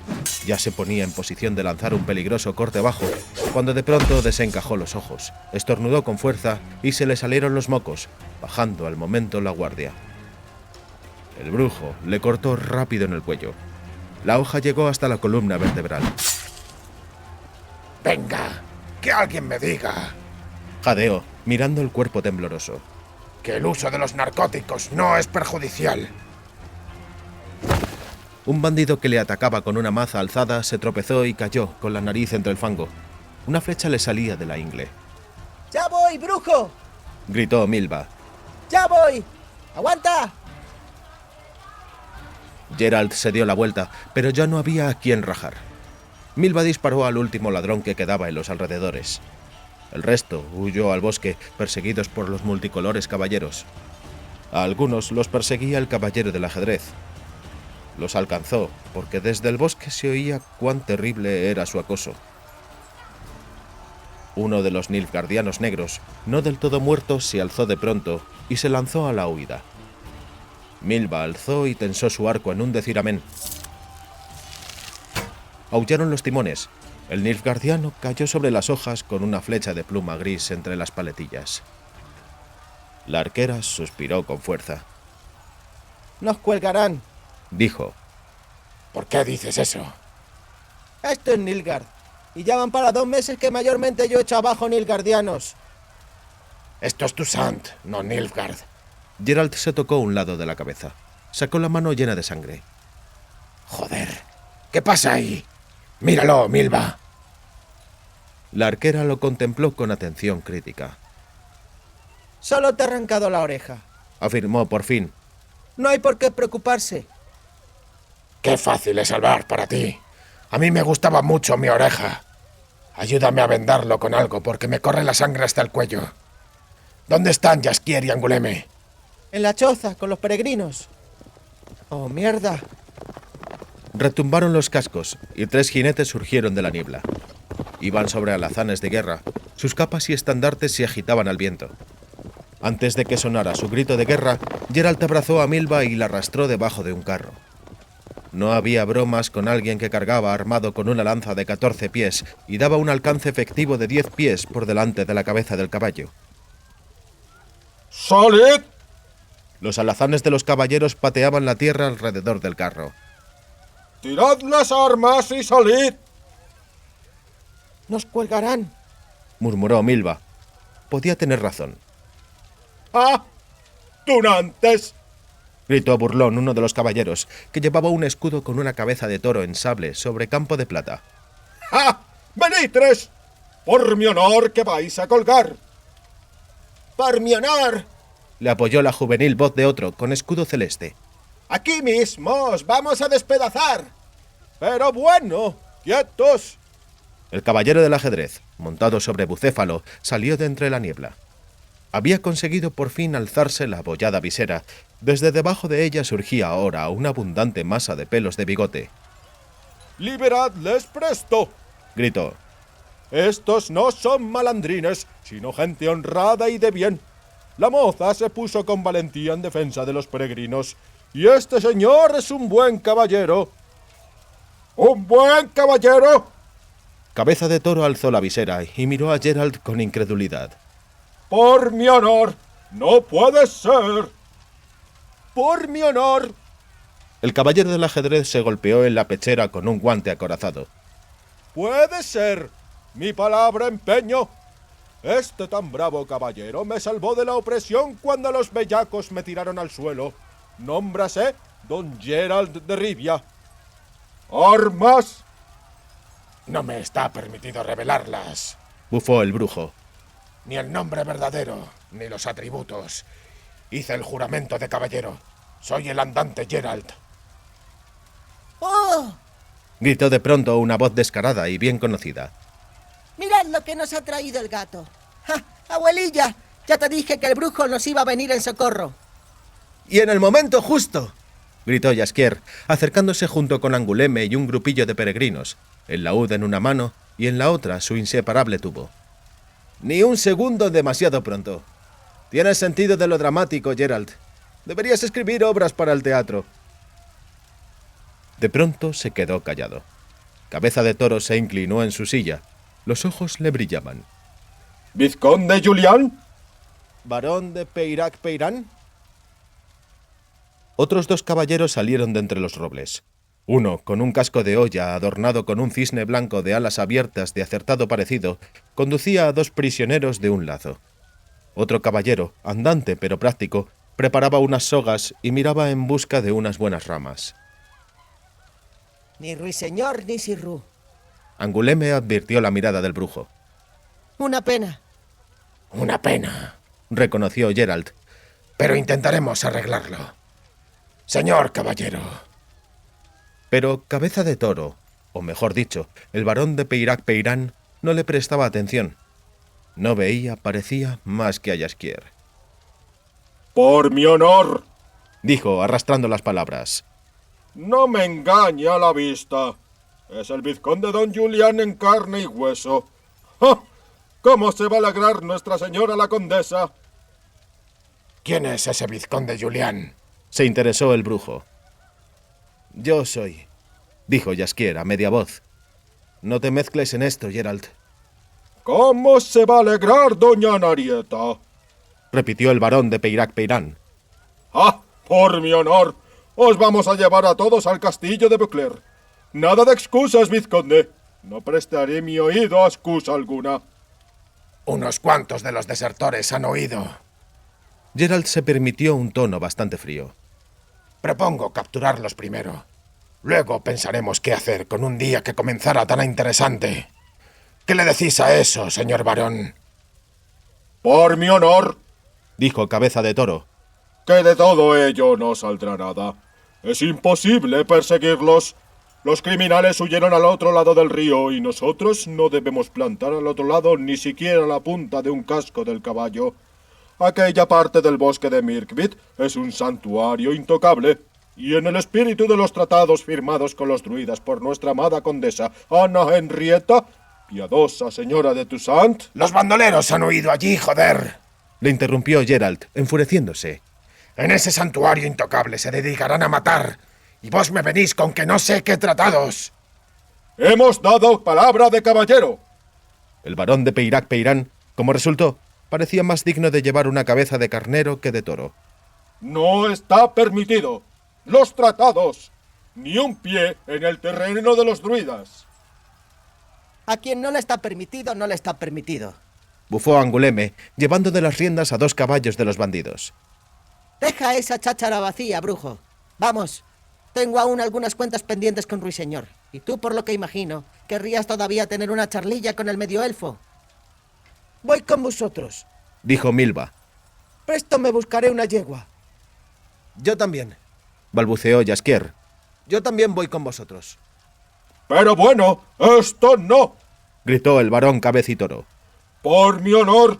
ya se ponía en posición de lanzar un peligroso corte bajo, cuando de pronto desencajó los ojos, estornudó con fuerza y se le salieron los mocos, bajando al momento la guardia. El brujo le cortó rápido en el cuello. La hoja llegó hasta la columna vertebral. Venga, que alguien me diga Jadeó, mirando el cuerpo tembloroso. que el uso de los narcóticos no es perjudicial. Un bandido que le atacaba con una maza alzada se tropezó y cayó con la nariz entre el fango. Una flecha le salía de la ingle. ¡Ya voy, brujo! Gritó Milva. ¡Ya voy! ¡Aguanta! Geralt se dio la vuelta, pero ya no había a quien rajar. Milva disparó al último ladrón que quedaba en los alrededores. El resto huyó al bosque, perseguidos por los multicolores caballeros. A algunos los perseguía el caballero del ajedrez. Los alcanzó, porque desde el bosque se oía cuán terrible era su acoso. Uno de los nilfgaardianos negros, no del todo muerto, se alzó de pronto y se lanzó a la huida. Milva alzó y tensó su arco en un decir amén. Aullaron los timones. El nilfgaardiano cayó sobre las hojas con una flecha de pluma gris entre las paletillas. La arquera suspiró con fuerza. ¡Nos cuelgarán! Dijo. ¿Por qué dices eso? Esto es Nilgard. Y ya van para 2 meses que mayormente yo echo abajo nilgardianos. Esto es Toussaint, no Nilfgaard. Geralt se tocó un lado de la cabeza. Sacó la mano llena de sangre. Joder, ¿qué pasa ahí? Míralo, Milva. La arquera lo contempló con atención crítica. Solo te he arrancado la oreja. Afirmó por fin. No hay por qué preocuparse. Qué fácil es salvar para ti. A mí me gustaba mucho mi oreja. Ayúdame a vendarlo con algo porque me corre la sangre hasta el cuello. ¿Dónde están Jaskier y Anguleme? En la choza, con los peregrinos. ¡Oh, mierda! Retumbaron los cascos y 3 jinetes surgieron de la niebla. Iban sobre alazanes de guerra. Sus capas y estandartes se agitaban al viento. Antes de que sonara su grito de guerra, Geralt abrazó a Milva y la arrastró debajo de un carro. No había bromas con alguien que cargaba armado con una lanza de 14 pies y daba un alcance efectivo de 10 pies por delante de la cabeza del caballo. ¡Salid! Los alazanes de los caballeros pateaban la tierra alrededor del carro. ¡Tirad las armas y salid! ¡Nos cuelgarán! Murmuró Milva. Podía tener razón. ¡Ah! ¡Tunantes! Gritó burlón uno de los caballeros, que llevaba un escudo con una cabeza de toro en sable sobre campo de plata. ¡Ah! ¡Venitres! ¡Por mi honor que vais a colgar! ¡Por mi honor! Le apoyó la juvenil voz de otro, con escudo celeste. ¡Aquí mismo os vamos a despedazar! Pero bueno, quietos. El caballero del ajedrez, montado sobre Bucéfalo, salió de entre la niebla. Había conseguido por fin alzarse la abollada visera. Desde debajo de ella surgía ahora una abundante masa de pelos de bigote. ¡Liberadles presto! Gritó. Estos no son malandrines, sino gente honrada y de bien. La moza se puso con valentía en defensa de los peregrinos, y este señor es un buen caballero. ¡Un buen caballero! Cabeza de Toro alzó la visera y miró a Geralt con incredulidad. ¡Por mi honor! ¡No puede ser! ¡Por mi honor! El caballero del ajedrez se golpeó en la pechera con un guante acorazado. Puede ser. Mi palabra empeño. Este tan bravo caballero me salvó de la opresión cuando los bellacos me tiraron al suelo. Nómbrase don Gerald de Rivia. ¡Armas! No me está permitido revelarlas. Bufó el brujo. Ni el nombre verdadero, ni los atributos. Hice el juramento de caballero. Soy el andante Gerald. ¡Oh! Gritó de pronto una voz descarada y bien conocida. ¡Mirad lo que nos ha traído el gato! ¡Ja! ¡Abuelilla! Ya te dije que el brujo nos iba a venir en socorro. ¡Y en el momento justo!, gritó Jaskier, acercándose junto con Anguleme y un grupillo de peregrinos, el laúd en una mano y en la otra su inseparable tubo. Ni un segundo demasiado pronto. Tienes sentido de lo dramático, Gerald. Deberías escribir obras para el teatro. De pronto se quedó callado. Cabeza de Toro se inclinó en su silla. Los ojos le brillaban. ¿Vizconde Julián? ¿Barón de Peirac-Peirán? Otros dos caballeros salieron de entre los robles. Uno, con un casco de olla adornado con un cisne blanco de alas abiertas de acertado parecido, conducía a dos prisioneros de un lazo. Otro caballero, andante pero práctico, preparaba unas sogas y miraba en busca de unas buenas ramas. Ni ruiseñor ni sirru. Anguleme advirtió la mirada del brujo. Una pena. Una pena, Reconoció Gerald. pero intentaremos arreglarlo. Señor caballero. Pero Cabeza de Toro, o mejor dicho, el barón de Peirac-Peirán, no le prestaba atención. No veía, parecía, más que a Jaskier. Por mi honor. Dijo, arrastrando las palabras. No me engaña la vista. Es el vizconde don Julián en carne y hueso. ¡Ja! ¿Cómo se va a alegrar Nuestra Señora la Condesa? ¿Quién es ese vizconde Julián? Se interesó el brujo. Yo soy, dijo Jaskier a media voz. No te mezcles en esto, Gerald. ¿Cómo se va a alegrar doña Anarieta? Repitió el barón de Peirac-Peirán. ¡Ah! Por mi honor, os vamos a llevar a todos al castillo de Beauclerc. Nada de excusas, vizconde. No prestaré mi oído a excusa alguna. Unos cuantos de los desertores han oído. Gerald se permitió un tono bastante frío. Propongo capturarlos primero. Luego pensaremos qué hacer con un día que comenzara tan interesante. ¿Qué le decís a eso, señor barón? Por mi honor, Dijo Cabeza de Toro. que de todo ello no saldrá nada. Es imposible perseguirlos. Los criminales huyeron al otro lado del río y nosotros no debemos plantar al otro lado ni siquiera la punta de un casco del caballo. Aquella parte del bosque de Mirkwood es un santuario intocable, y en el espíritu de los tratados firmados con los druidas por nuestra amada condesa Ana Henrietta, piadosa señora de Toussaint... ¡Los bandoleros han huido allí, joder! Le interrumpió Gerald, enfureciéndose. En ese santuario intocable se dedicarán a matar, y vos me venís con que no sé qué tratados. ¡Hemos dado palabra de caballero! El barón de Peirac-Peirán, como resultó, parecía más digno de llevar una cabeza de carnero que de toro. No está permitido. Los tratados. Ni un pie en el terreno de los druidas. A quien no le está permitido, no le está permitido. Bufó Anguleme, llevando de las riendas a dos caballos de los bandidos. Deja esa cháchara vacía, brujo. Vamos. Tengo aún algunas cuentas pendientes con Ruiseñor. Y tú, por lo que imagino, querrías todavía tener una charlilla con el medio elfo. Voy con vosotros. Dijo Milva. Presto me buscaré una yegua. Yo también. Balbuceó Jaskier. Yo también voy con vosotros. Pero bueno, esto no. Gritó el barón Cabecitoro. Por mi honor,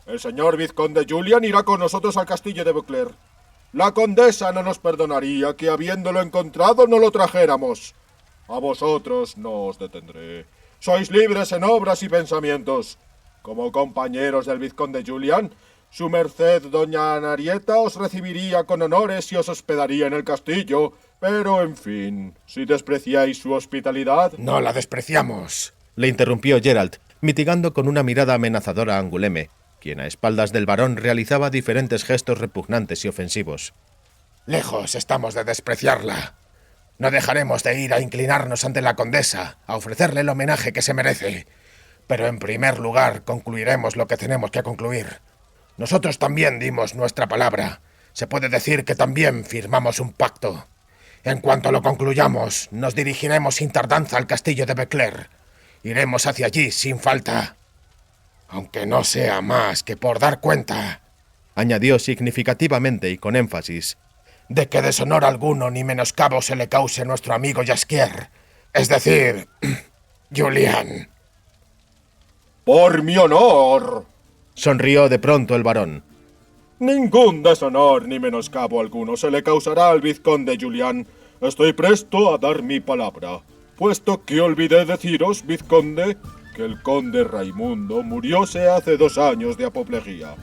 el señor vizconde Julián irá con nosotros al castillo de Beauclerc. La condesa no nos perdonaría que habiéndolo encontrado no lo trajéramos. A vosotros no os detendré. Sois libres en obras y pensamientos. Como compañeros del vizconde Julián, su merced doña Anarieta os recibiría con honores y os hospedaría en el castillo. Pero, en fin, si despreciáis su hospitalidad... No la despreciamos. Le interrumpió Gerald, mitigando con una mirada amenazadora a Anguleme, quien a espaldas del varón realizaba diferentes gestos repugnantes y ofensivos. Lejos estamos de despreciarla. No dejaremos de ir a inclinarnos ante la condesa, a ofrecerle el homenaje que se merece. Pero en primer lugar concluiremos lo que tenemos que concluir. Nosotros también dimos nuestra palabra. Se puede decir que también firmamos un pacto. En cuanto lo concluyamos, nos dirigiremos sin tardanza al castillo de Becler. Iremos hacia allí sin falta. Aunque no sea más que por dar cuenta, añadió significativamente y con énfasis, de que deshonor alguno ni menoscabo se le cause a nuestro amigo Jaskier. Es decir, Julián. ¡Por mi honor! Sonrió de pronto el barón. Ningún deshonor ni menoscabo alguno se le causará al vizconde Julián. Estoy presto a dar mi palabra, puesto que olvidé deciros, vizconde, que el conde Raimundo murióse hace 2 años de apoplejía.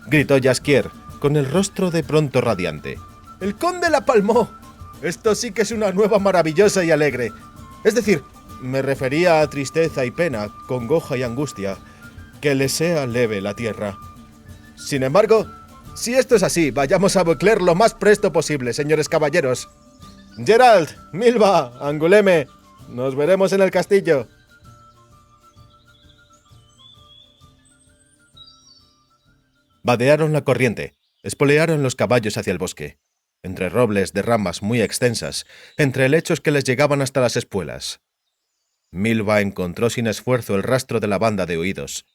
Gritó Jaskier, con el rostro de pronto radiante. ¡El conde la palmó! Esto sí que es una nueva maravillosa y alegre. Es decir, me refería a tristeza y pena, congoja y angustia. Que le sea leve la tierra. Sin embargo, si esto es así, vayamos a Becler lo más presto posible, señores caballeros. Geralt, Milva, Anguleme, nos veremos en el castillo. Vadearon la corriente, espolearon los caballos hacia el bosque, entre robles de ramas muy extensas, entre helechos que les llegaban hasta las espuelas. Milva encontró sin esfuerzo el rastro de la banda de huidos.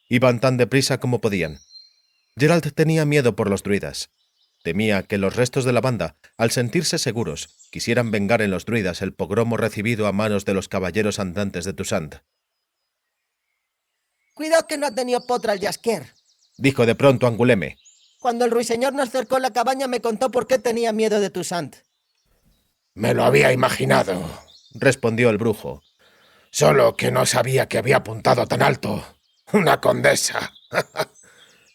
Iban tan deprisa como podían. Geralt tenía miedo por los druidas. Temía que los restos de la banda, al sentirse seguros, quisieran vengar en los druidas el pogromo recibido a manos de los caballeros andantes de Toussaint. Cuidado que no ha tenido potra el Jaskier, dijo de pronto Anguleme. Cuando el ruiseñor nos cercó la cabaña me contó por qué tenía miedo de Toussaint. Me lo había imaginado, respondió el brujo. Solo que no sabía que había apuntado tan alto. Una condesa.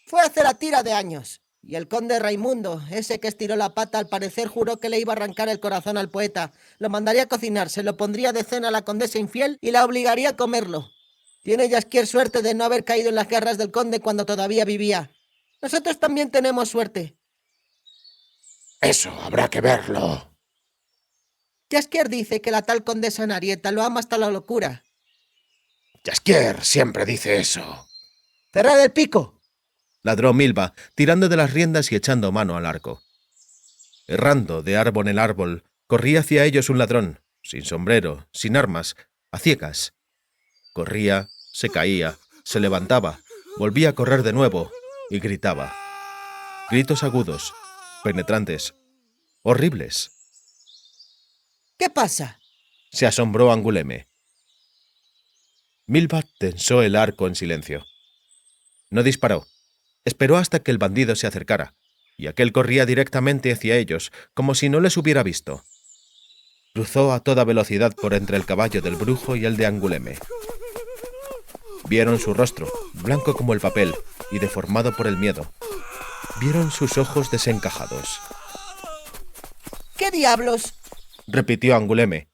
Fue hace la tira de años. Y el conde Raimundo, ese que estiró la pata, al parecer juró que le iba a arrancar el corazón al poeta. Lo mandaría a cocinar, se lo pondría de cena a la condesa infiel y la obligaría a comerlo. Tiene Jaskier suerte de no haber caído en las garras del conde cuando todavía vivía. Nosotros también tenemos suerte. Eso habrá que verlo. Jaskier dice que la tal condesa Narieta lo ama hasta la locura. Jaskier siempre dice eso. ¡Cerrad el pico! Ladró Milva, tirando de las riendas y echando mano al arco. Errando de árbol en árbol, corría hacia ellos un ladrón, sin sombrero, sin armas, a ciegas. Corría, se caía, se levantaba, volvía a correr de nuevo y gritaba. Gritos agudos, penetrantes, horribles. ¿Qué pasa? Se asombró Anguleme. Milva tensó el arco en silencio. No disparó. Esperó hasta que el bandido se acercara, y aquel corría directamente hacia ellos, como si no les hubiera visto. Cruzó a toda velocidad por entre el caballo del brujo y el de Anguleme. Vieron su rostro, blanco como el papel y deformado por el miedo. Vieron sus ojos desencajados. ¿Qué diablos? Repitió Anguleme.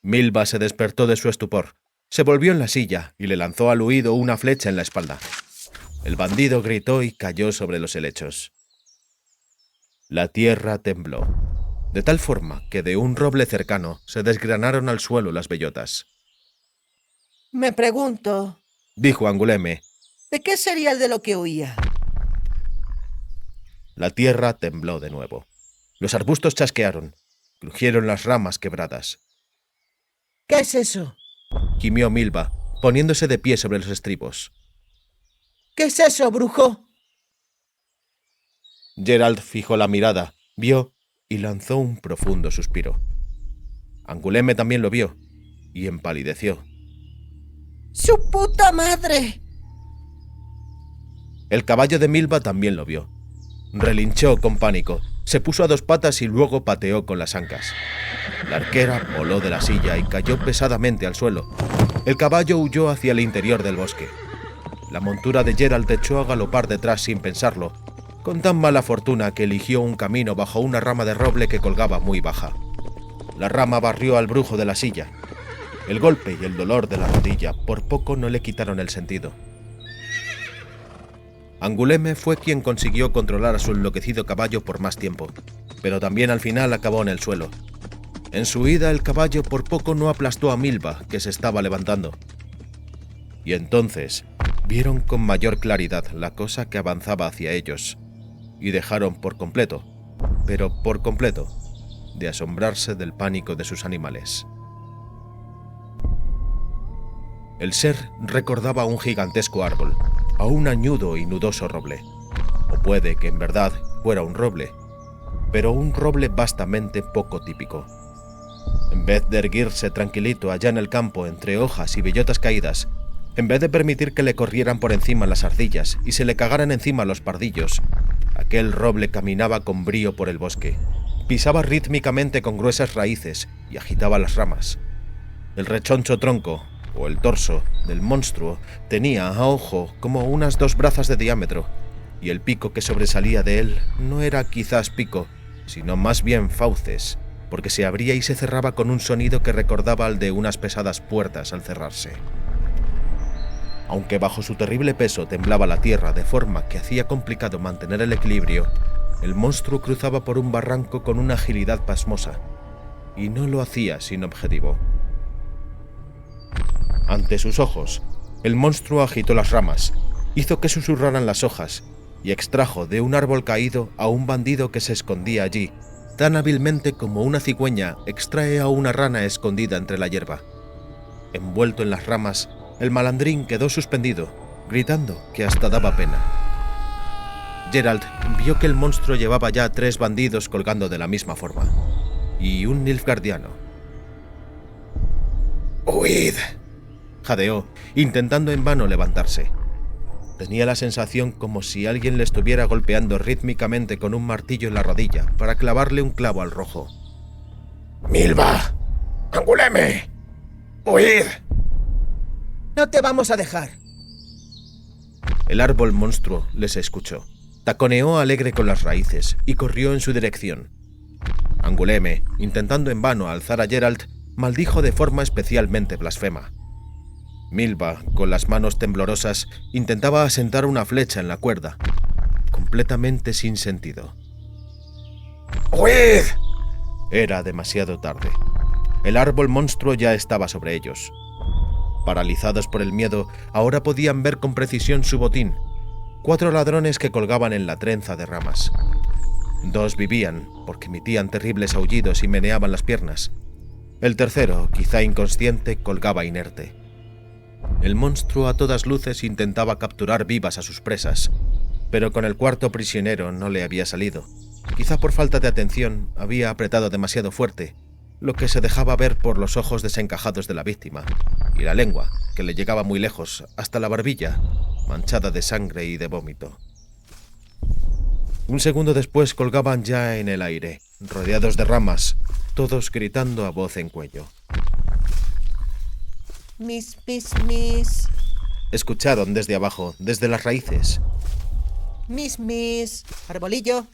Milva se despertó de su estupor, se volvió en la silla y le lanzó al huido una flecha en la espalda. El bandido gritó y cayó sobre los helechos. La tierra tembló, de tal forma que de un roble cercano se desgranaron al suelo las bellotas. Me pregunto, dijo Anguleme, ¿de qué sería el de lo que huía? La tierra tembló de nuevo. Los arbustos chasquearon, crujieron las ramas quebradas. ¿Qué es eso? Gimió Milva, poniéndose de pie sobre los estribos. ¿Qué es eso, brujo? Geralt fijó la mirada, vio y lanzó un profundo suspiro. Anguleme también lo vio y empalideció. ¡Su puta madre! El caballo de Milva también lo vio. Relinchó con pánico, se puso a 2 patas y luego pateó con las ancas. La arquera voló de la silla y cayó pesadamente al suelo. El caballo huyó hacia el interior del bosque. La montura de Geralt echó a galopar detrás sin pensarlo, con tan mala fortuna que eligió un camino bajo una rama de roble que colgaba muy baja. La rama barrió al brujo de la silla. El golpe y el dolor de la rodilla por poco no le quitaron el sentido. Anguleme fue quien consiguió controlar a su enloquecido caballo por más tiempo. pero también al final acabó en el suelo. En su huida el caballo por poco no aplastó a Milva, que se estaba levantando. Y entonces vieron con mayor claridad la cosa que avanzaba hacia ellos, y dejaron por completo, pero por completo, de asombrarse del pánico de sus animales. El ser recordaba un gigantesco árbol, a un añudo y nudoso roble. O puede que en verdad fuera un roble, pero un roble vastamente poco típico. En vez de erguirse tranquilito allá en el campo entre hojas y bellotas caídas, en vez de permitir que le corrieran por encima las ardillas y se le cagaran encima los pardillos, aquel roble caminaba con brío por el bosque, pisaba rítmicamente con gruesas raíces y agitaba las ramas. El rechoncho tronco, o el torso, del monstruo tenía a ojo como unas 2 brazas de diámetro, y el pico que sobresalía de él no era quizás pico, sino más bien fauces, porque se abría y se cerraba con un sonido que recordaba al de unas pesadas puertas al cerrarse. Aunque bajo su terrible peso temblaba la tierra de forma que hacía complicado mantener el equilibrio, el monstruo cruzaba por un barranco con una agilidad pasmosa, y no lo hacía sin objetivo. Ante sus ojos, el monstruo agitó las ramas, hizo que susurraran las hojas, y extrajo de un árbol caído a un bandido que se escondía allí, tan hábilmente como una cigüeña extrae a una rana escondida entre la hierba. Envuelto en las ramas, el malandrín quedó suspendido, gritando que hasta daba pena. Geralt vio que el monstruo llevaba ya 3 bandidos colgando de la misma forma, y un nilfgaardiano. ¡Huid!, jadeó, intentando en vano levantarse. Tenía la sensación como si alguien le estuviera golpeando rítmicamente con un martillo en la rodilla para clavarle un clavo al rojo. ¡Milva! ¡Anguleme! ¡Huid! No te vamos a dejar. El árbol monstruo les escuchó, taconeó alegre con las raíces y corrió en su dirección. Anguleme, intentando en vano alzar a Geralt, maldijo de forma especialmente blasfema. Milva, con las manos temblorosas, intentaba asentar una flecha en la cuerda, completamente sin sentido. ¡Huid! Era demasiado tarde. El árbol monstruo ya estaba sobre ellos. Paralizados por el miedo, ahora podían ver con precisión su botín: 4 ladrones que colgaban en la trenza de ramas. 2 vivían, porque emitían terribles aullidos y meneaban las piernas. El tercero, quizá inconsciente, colgaba inerte. El monstruo a todas luces intentaba capturar vivas a sus presas, pero con el 4.º prisionero no le había salido. Quizá por falta de atención había apretado demasiado fuerte, lo que se dejaba ver por los ojos desencajados de la víctima, y la lengua, que le llegaba muy lejos, hasta la barbilla, manchada de sangre y de vómito. Un segundo después colgaban ya en el aire, rodeados de ramas, todos gritando a voz en cuello. Mis. Escucharon desde abajo, desde las raíces. Mis. Arbolillo.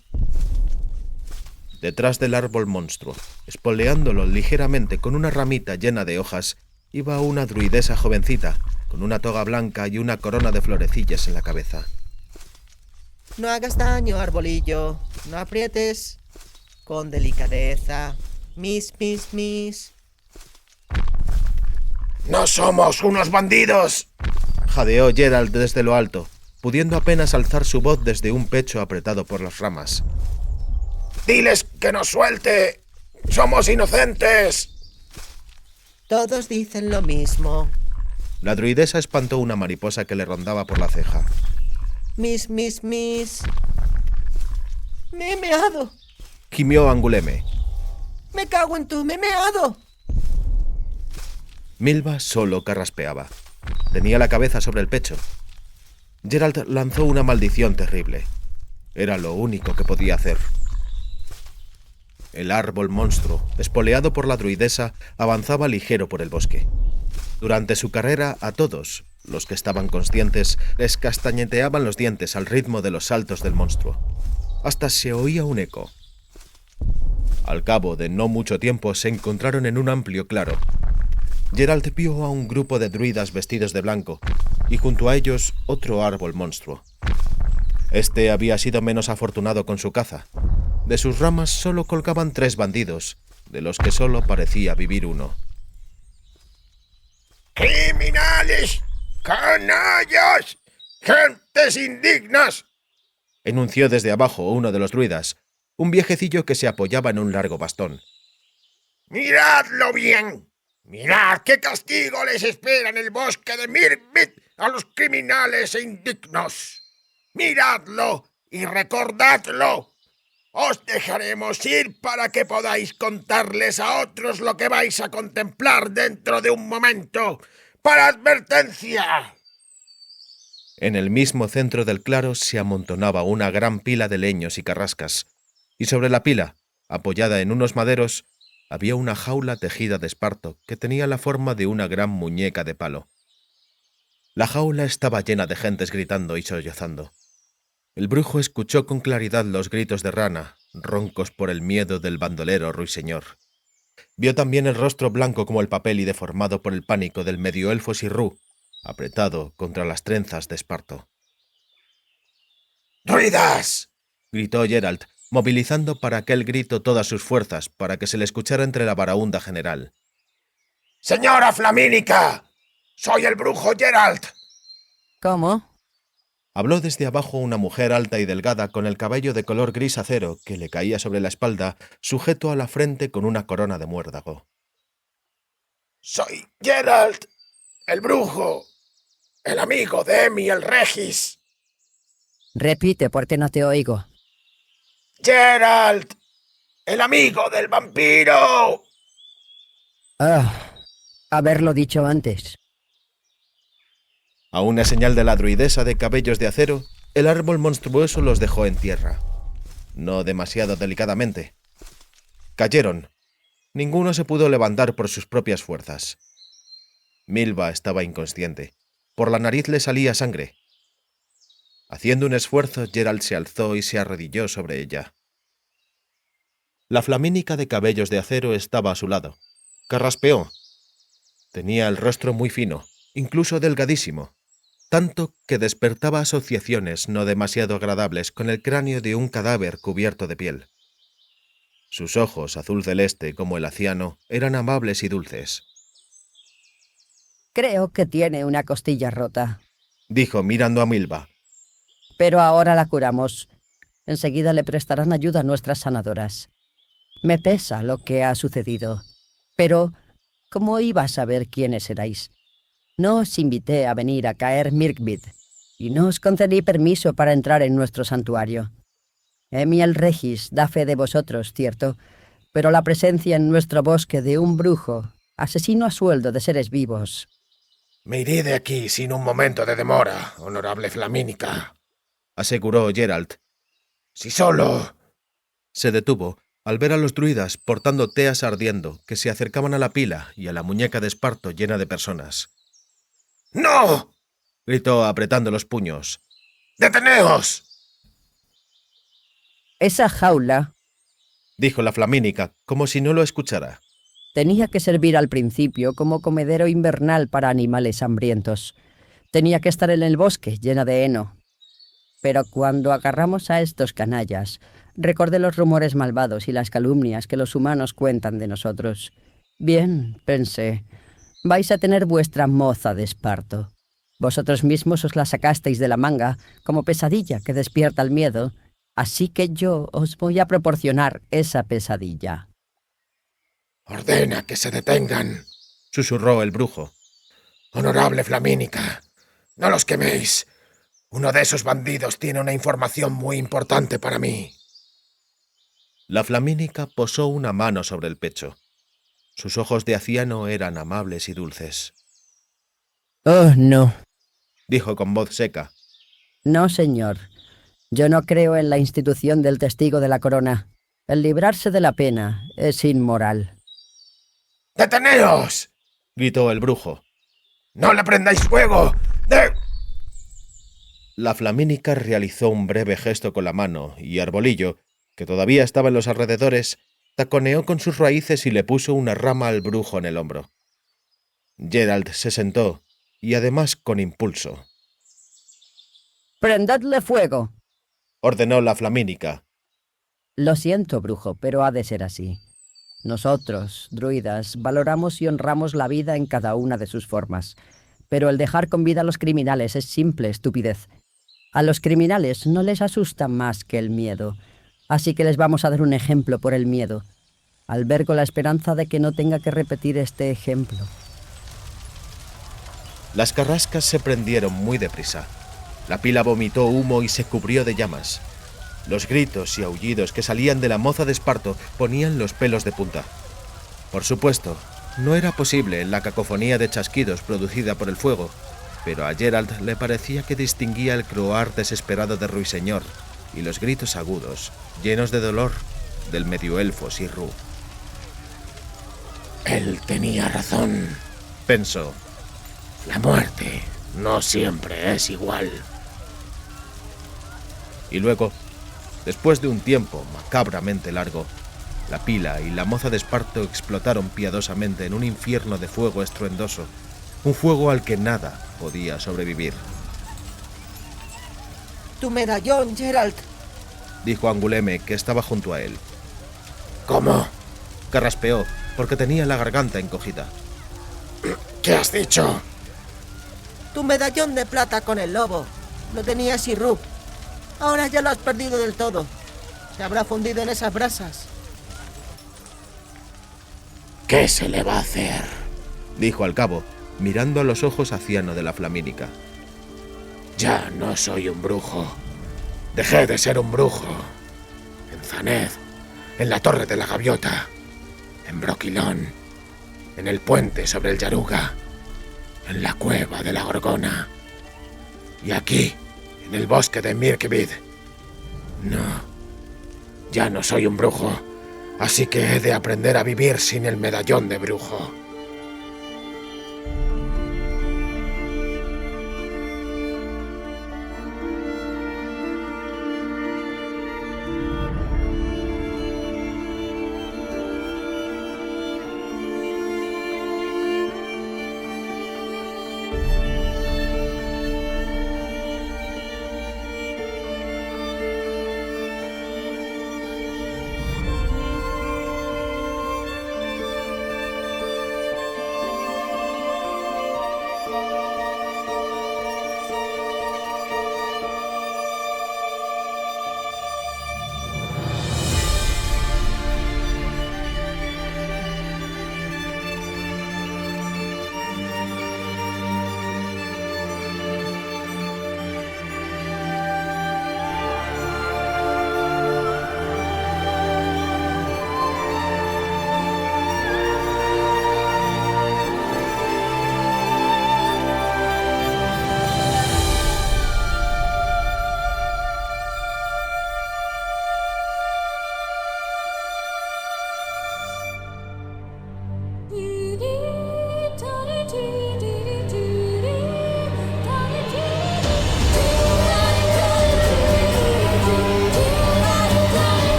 Detrás del árbol monstruo, espoleándolo ligeramente con una ramita llena de hojas, iba una druidesa jovencita, con una toga blanca y una corona de florecillas en la cabeza. No hagas daño, arbolillo. No aprietes. Con delicadeza. Mis. ¡No somos unos bandidos! Jadeó Geralt desde lo alto, pudiendo apenas alzar su voz desde un pecho apretado por las ramas. ¡Diles que nos suelte! ¡Somos inocentes! Todos dicen lo mismo. La druidesa espantó una mariposa que le rondaba por la ceja. Mis. Me he meado. Gimió Anguleme. Me cago en tu, me he meado. Milva solo carraspeaba. Tenía la cabeza sobre el pecho. Geralt lanzó una maldición terrible. Era lo único que podía hacer. El árbol monstruo, espoleado por la druidesa, avanzaba ligero por el bosque. Durante su carrera, a todos, los que estaban conscientes, les castañeteaban los dientes al ritmo de los saltos del monstruo. Hasta se oía un eco. Al cabo de no mucho tiempo se encontraron en un amplio claro. Geralt vio a un grupo de druidas vestidos de blanco, y junto a ellos otro árbol monstruo. Este había sido menos afortunado con su caza. De sus ramas solo colgaban 3 bandidos, de los que solo parecía vivir uno. ¡Criminales! ¡Canallas! ¡Gentes indignas! Enunció desde abajo uno de los druidas, un viejecillo que se apoyaba en un largo bastón. ¡Miradlo bien! ¡Mirad qué castigo les espera en el bosque de Mirkbit a los criminales e indignos! ¡Miradlo y recordadlo! Os dejaremos ir para que podáis contarles a otros lo que vais a contemplar dentro de un momento. ¡Para advertencia! En el mismo centro del claro se amontonaba una gran pila de leños y carrascas, y sobre la pila, apoyada en unos maderos, había una jaula tejida de esparto que tenía la forma de una gran muñeca de palo. La jaula estaba llena de gentes gritando y sollozando. El brujo escuchó con claridad los gritos de Rana, roncos por el miedo del bandolero ruiseñor. Vio también el rostro blanco como el papel y deformado por el pánico del medioelfo Sirrú, apretado contra las trenzas de esparto. ¡Druidas! Gritó Geralt, movilizando para aquel grito todas sus fuerzas para que se le escuchara entre la baraúnda general. ¡Señora Flamínica! ¡Soy el brujo Geralt! ¿Cómo? Habló desde abajo una mujer alta y delgada con el cabello de color gris acero que le caía sobre la espalda, sujeto a la frente con una corona de muérdago. ¡Soy Geralt, el brujo! ¡El amigo de Emi el Regis! Repite, porque no te oigo. ¡Geralt! ¡El amigo del vampiro! Haberlo dicho antes. A una señal de la druidesa de cabellos de acero, el árbol monstruoso los dejó en tierra. No demasiado delicadamente. Cayeron. Ninguno se pudo levantar por sus propias fuerzas. Milva estaba inconsciente. Por la nariz le salía sangre. Haciendo un esfuerzo, Geralt se alzó y se arrodilló sobre ella. La flamínica de cabellos de acero estaba a su lado. Carraspeó. Tenía el rostro muy fino, incluso delgadísimo, tanto que despertaba asociaciones no demasiado agradables con el cráneo de un cadáver cubierto de piel. Sus ojos, azul celeste como el aciano, eran amables y dulces. Creo que tiene una costilla rota, Dijo mirando a Milva. pero ahora la curamos. Enseguida le prestarán ayuda a nuestras sanadoras. Me pesa lo que ha sucedido, pero ¿cómo iba a saber quiénes erais? No os invité a venir a caer Mirkbit, y no os concedí permiso para entrar en nuestro santuario. Emi el Regis da fe de vosotros, cierto, pero la presencia en nuestro bosque de un brujo, asesino a sueldo de seres vivos. Me iré de aquí sin un momento de demora, honorable Flamínica. Aseguró Geralt. Si solo... Se detuvo al ver a los druidas portando teas ardiendo que se acercaban a la pila y a la muñeca de esparto llena de personas. ¡No! Gritó apretando los puños. ¡Deteneos! Esa jaula Dijo la flamínica, como si no lo escuchara. tenía que servir al principio como comedero invernal para animales hambrientos. Tenía que estar en el bosque, llena de heno. Pero cuando agarramos a estos canallas, recordé los rumores malvados y las calumnias que los humanos cuentan de nosotros. Bien, pensé, vais a tener vuestra moza de esparto. Vosotros mismos os la sacasteis de la manga, como pesadilla que despierta el miedo, así que yo os voy a proporcionar esa pesadilla. Ordena que se detengan. Susurró el brujo. Honorable Flamínica, no los queméis. Uno de esos bandidos tiene una información muy importante para mí. La flamínica posó una mano sobre el pecho. Sus ojos de aciano eran amables y dulces. Oh, no. Dijo con voz seca. No, señor. Yo no creo en la institución del testigo de la corona. El librarse de la pena es inmoral. ¡Deteneos! Gritó el brujo. ¡No le prendáis fuego! La flamínica realizó un breve gesto con la mano y Arbolillo, que todavía estaba en los alrededores, taconeó con sus raíces y le puso una rama al brujo en el hombro. Geralt se sentó, y además con impulso. ¡Prendedle fuego! Ordenó la flamínica. Lo siento, brujo, pero ha de ser así. Nosotros, druidas, valoramos y honramos la vida en cada una de sus formas. Pero el dejar con vida a los criminales es simple estupidez. A los criminales no les asusta más que el miedo. Así que les vamos a dar un ejemplo por el miedo. Albergo la esperanza de que no tenga que repetir este ejemplo. Las carrascas se prendieron muy deprisa. La pila vomitó humo y se cubrió de llamas. Los gritos y aullidos que salían de la moza de Esparto ponían los pelos de punta. Por supuesto, no era posible en la cacofonía de chasquidos producida por el fuego, pero a Geralt le parecía que distinguía el croar desesperado de Ruiseñor y los gritos agudos, llenos de dolor, del medioelfo Sirru. Él tenía razón. Pensó. La muerte no siempre es igual. Y luego, después de un tiempo macabramente largo, la pila y la moza de Esparto explotaron piadosamente en un infierno de fuego estruendoso, un fuego al que nada podía sobrevivir. ¡Tu medallón, Geralt! Dijo Anguleme, que estaba junto a él. ¿Cómo? Carraspeó, porque tenía la garganta encogida. ¿Qué has dicho? ¡Tu medallón de plata con el lobo! Lo tenía Sirrup. Ahora ya lo has perdido del todo. Se habrá fundido en esas brasas. ¿Qué se le va a hacer? Dijo al cabo, mirando a los ojos aciano de la flamínica. Ya no soy un brujo. Dejé de ser un brujo. En Zaned, en la Torre de la Gaviota, en Broquilón, en el puente sobre el Yaruga, en la cueva de la Gorgona y aquí, en el bosque de Mirkvid. No, ya no soy un brujo, así que he de aprender a vivir sin el medallón de brujo.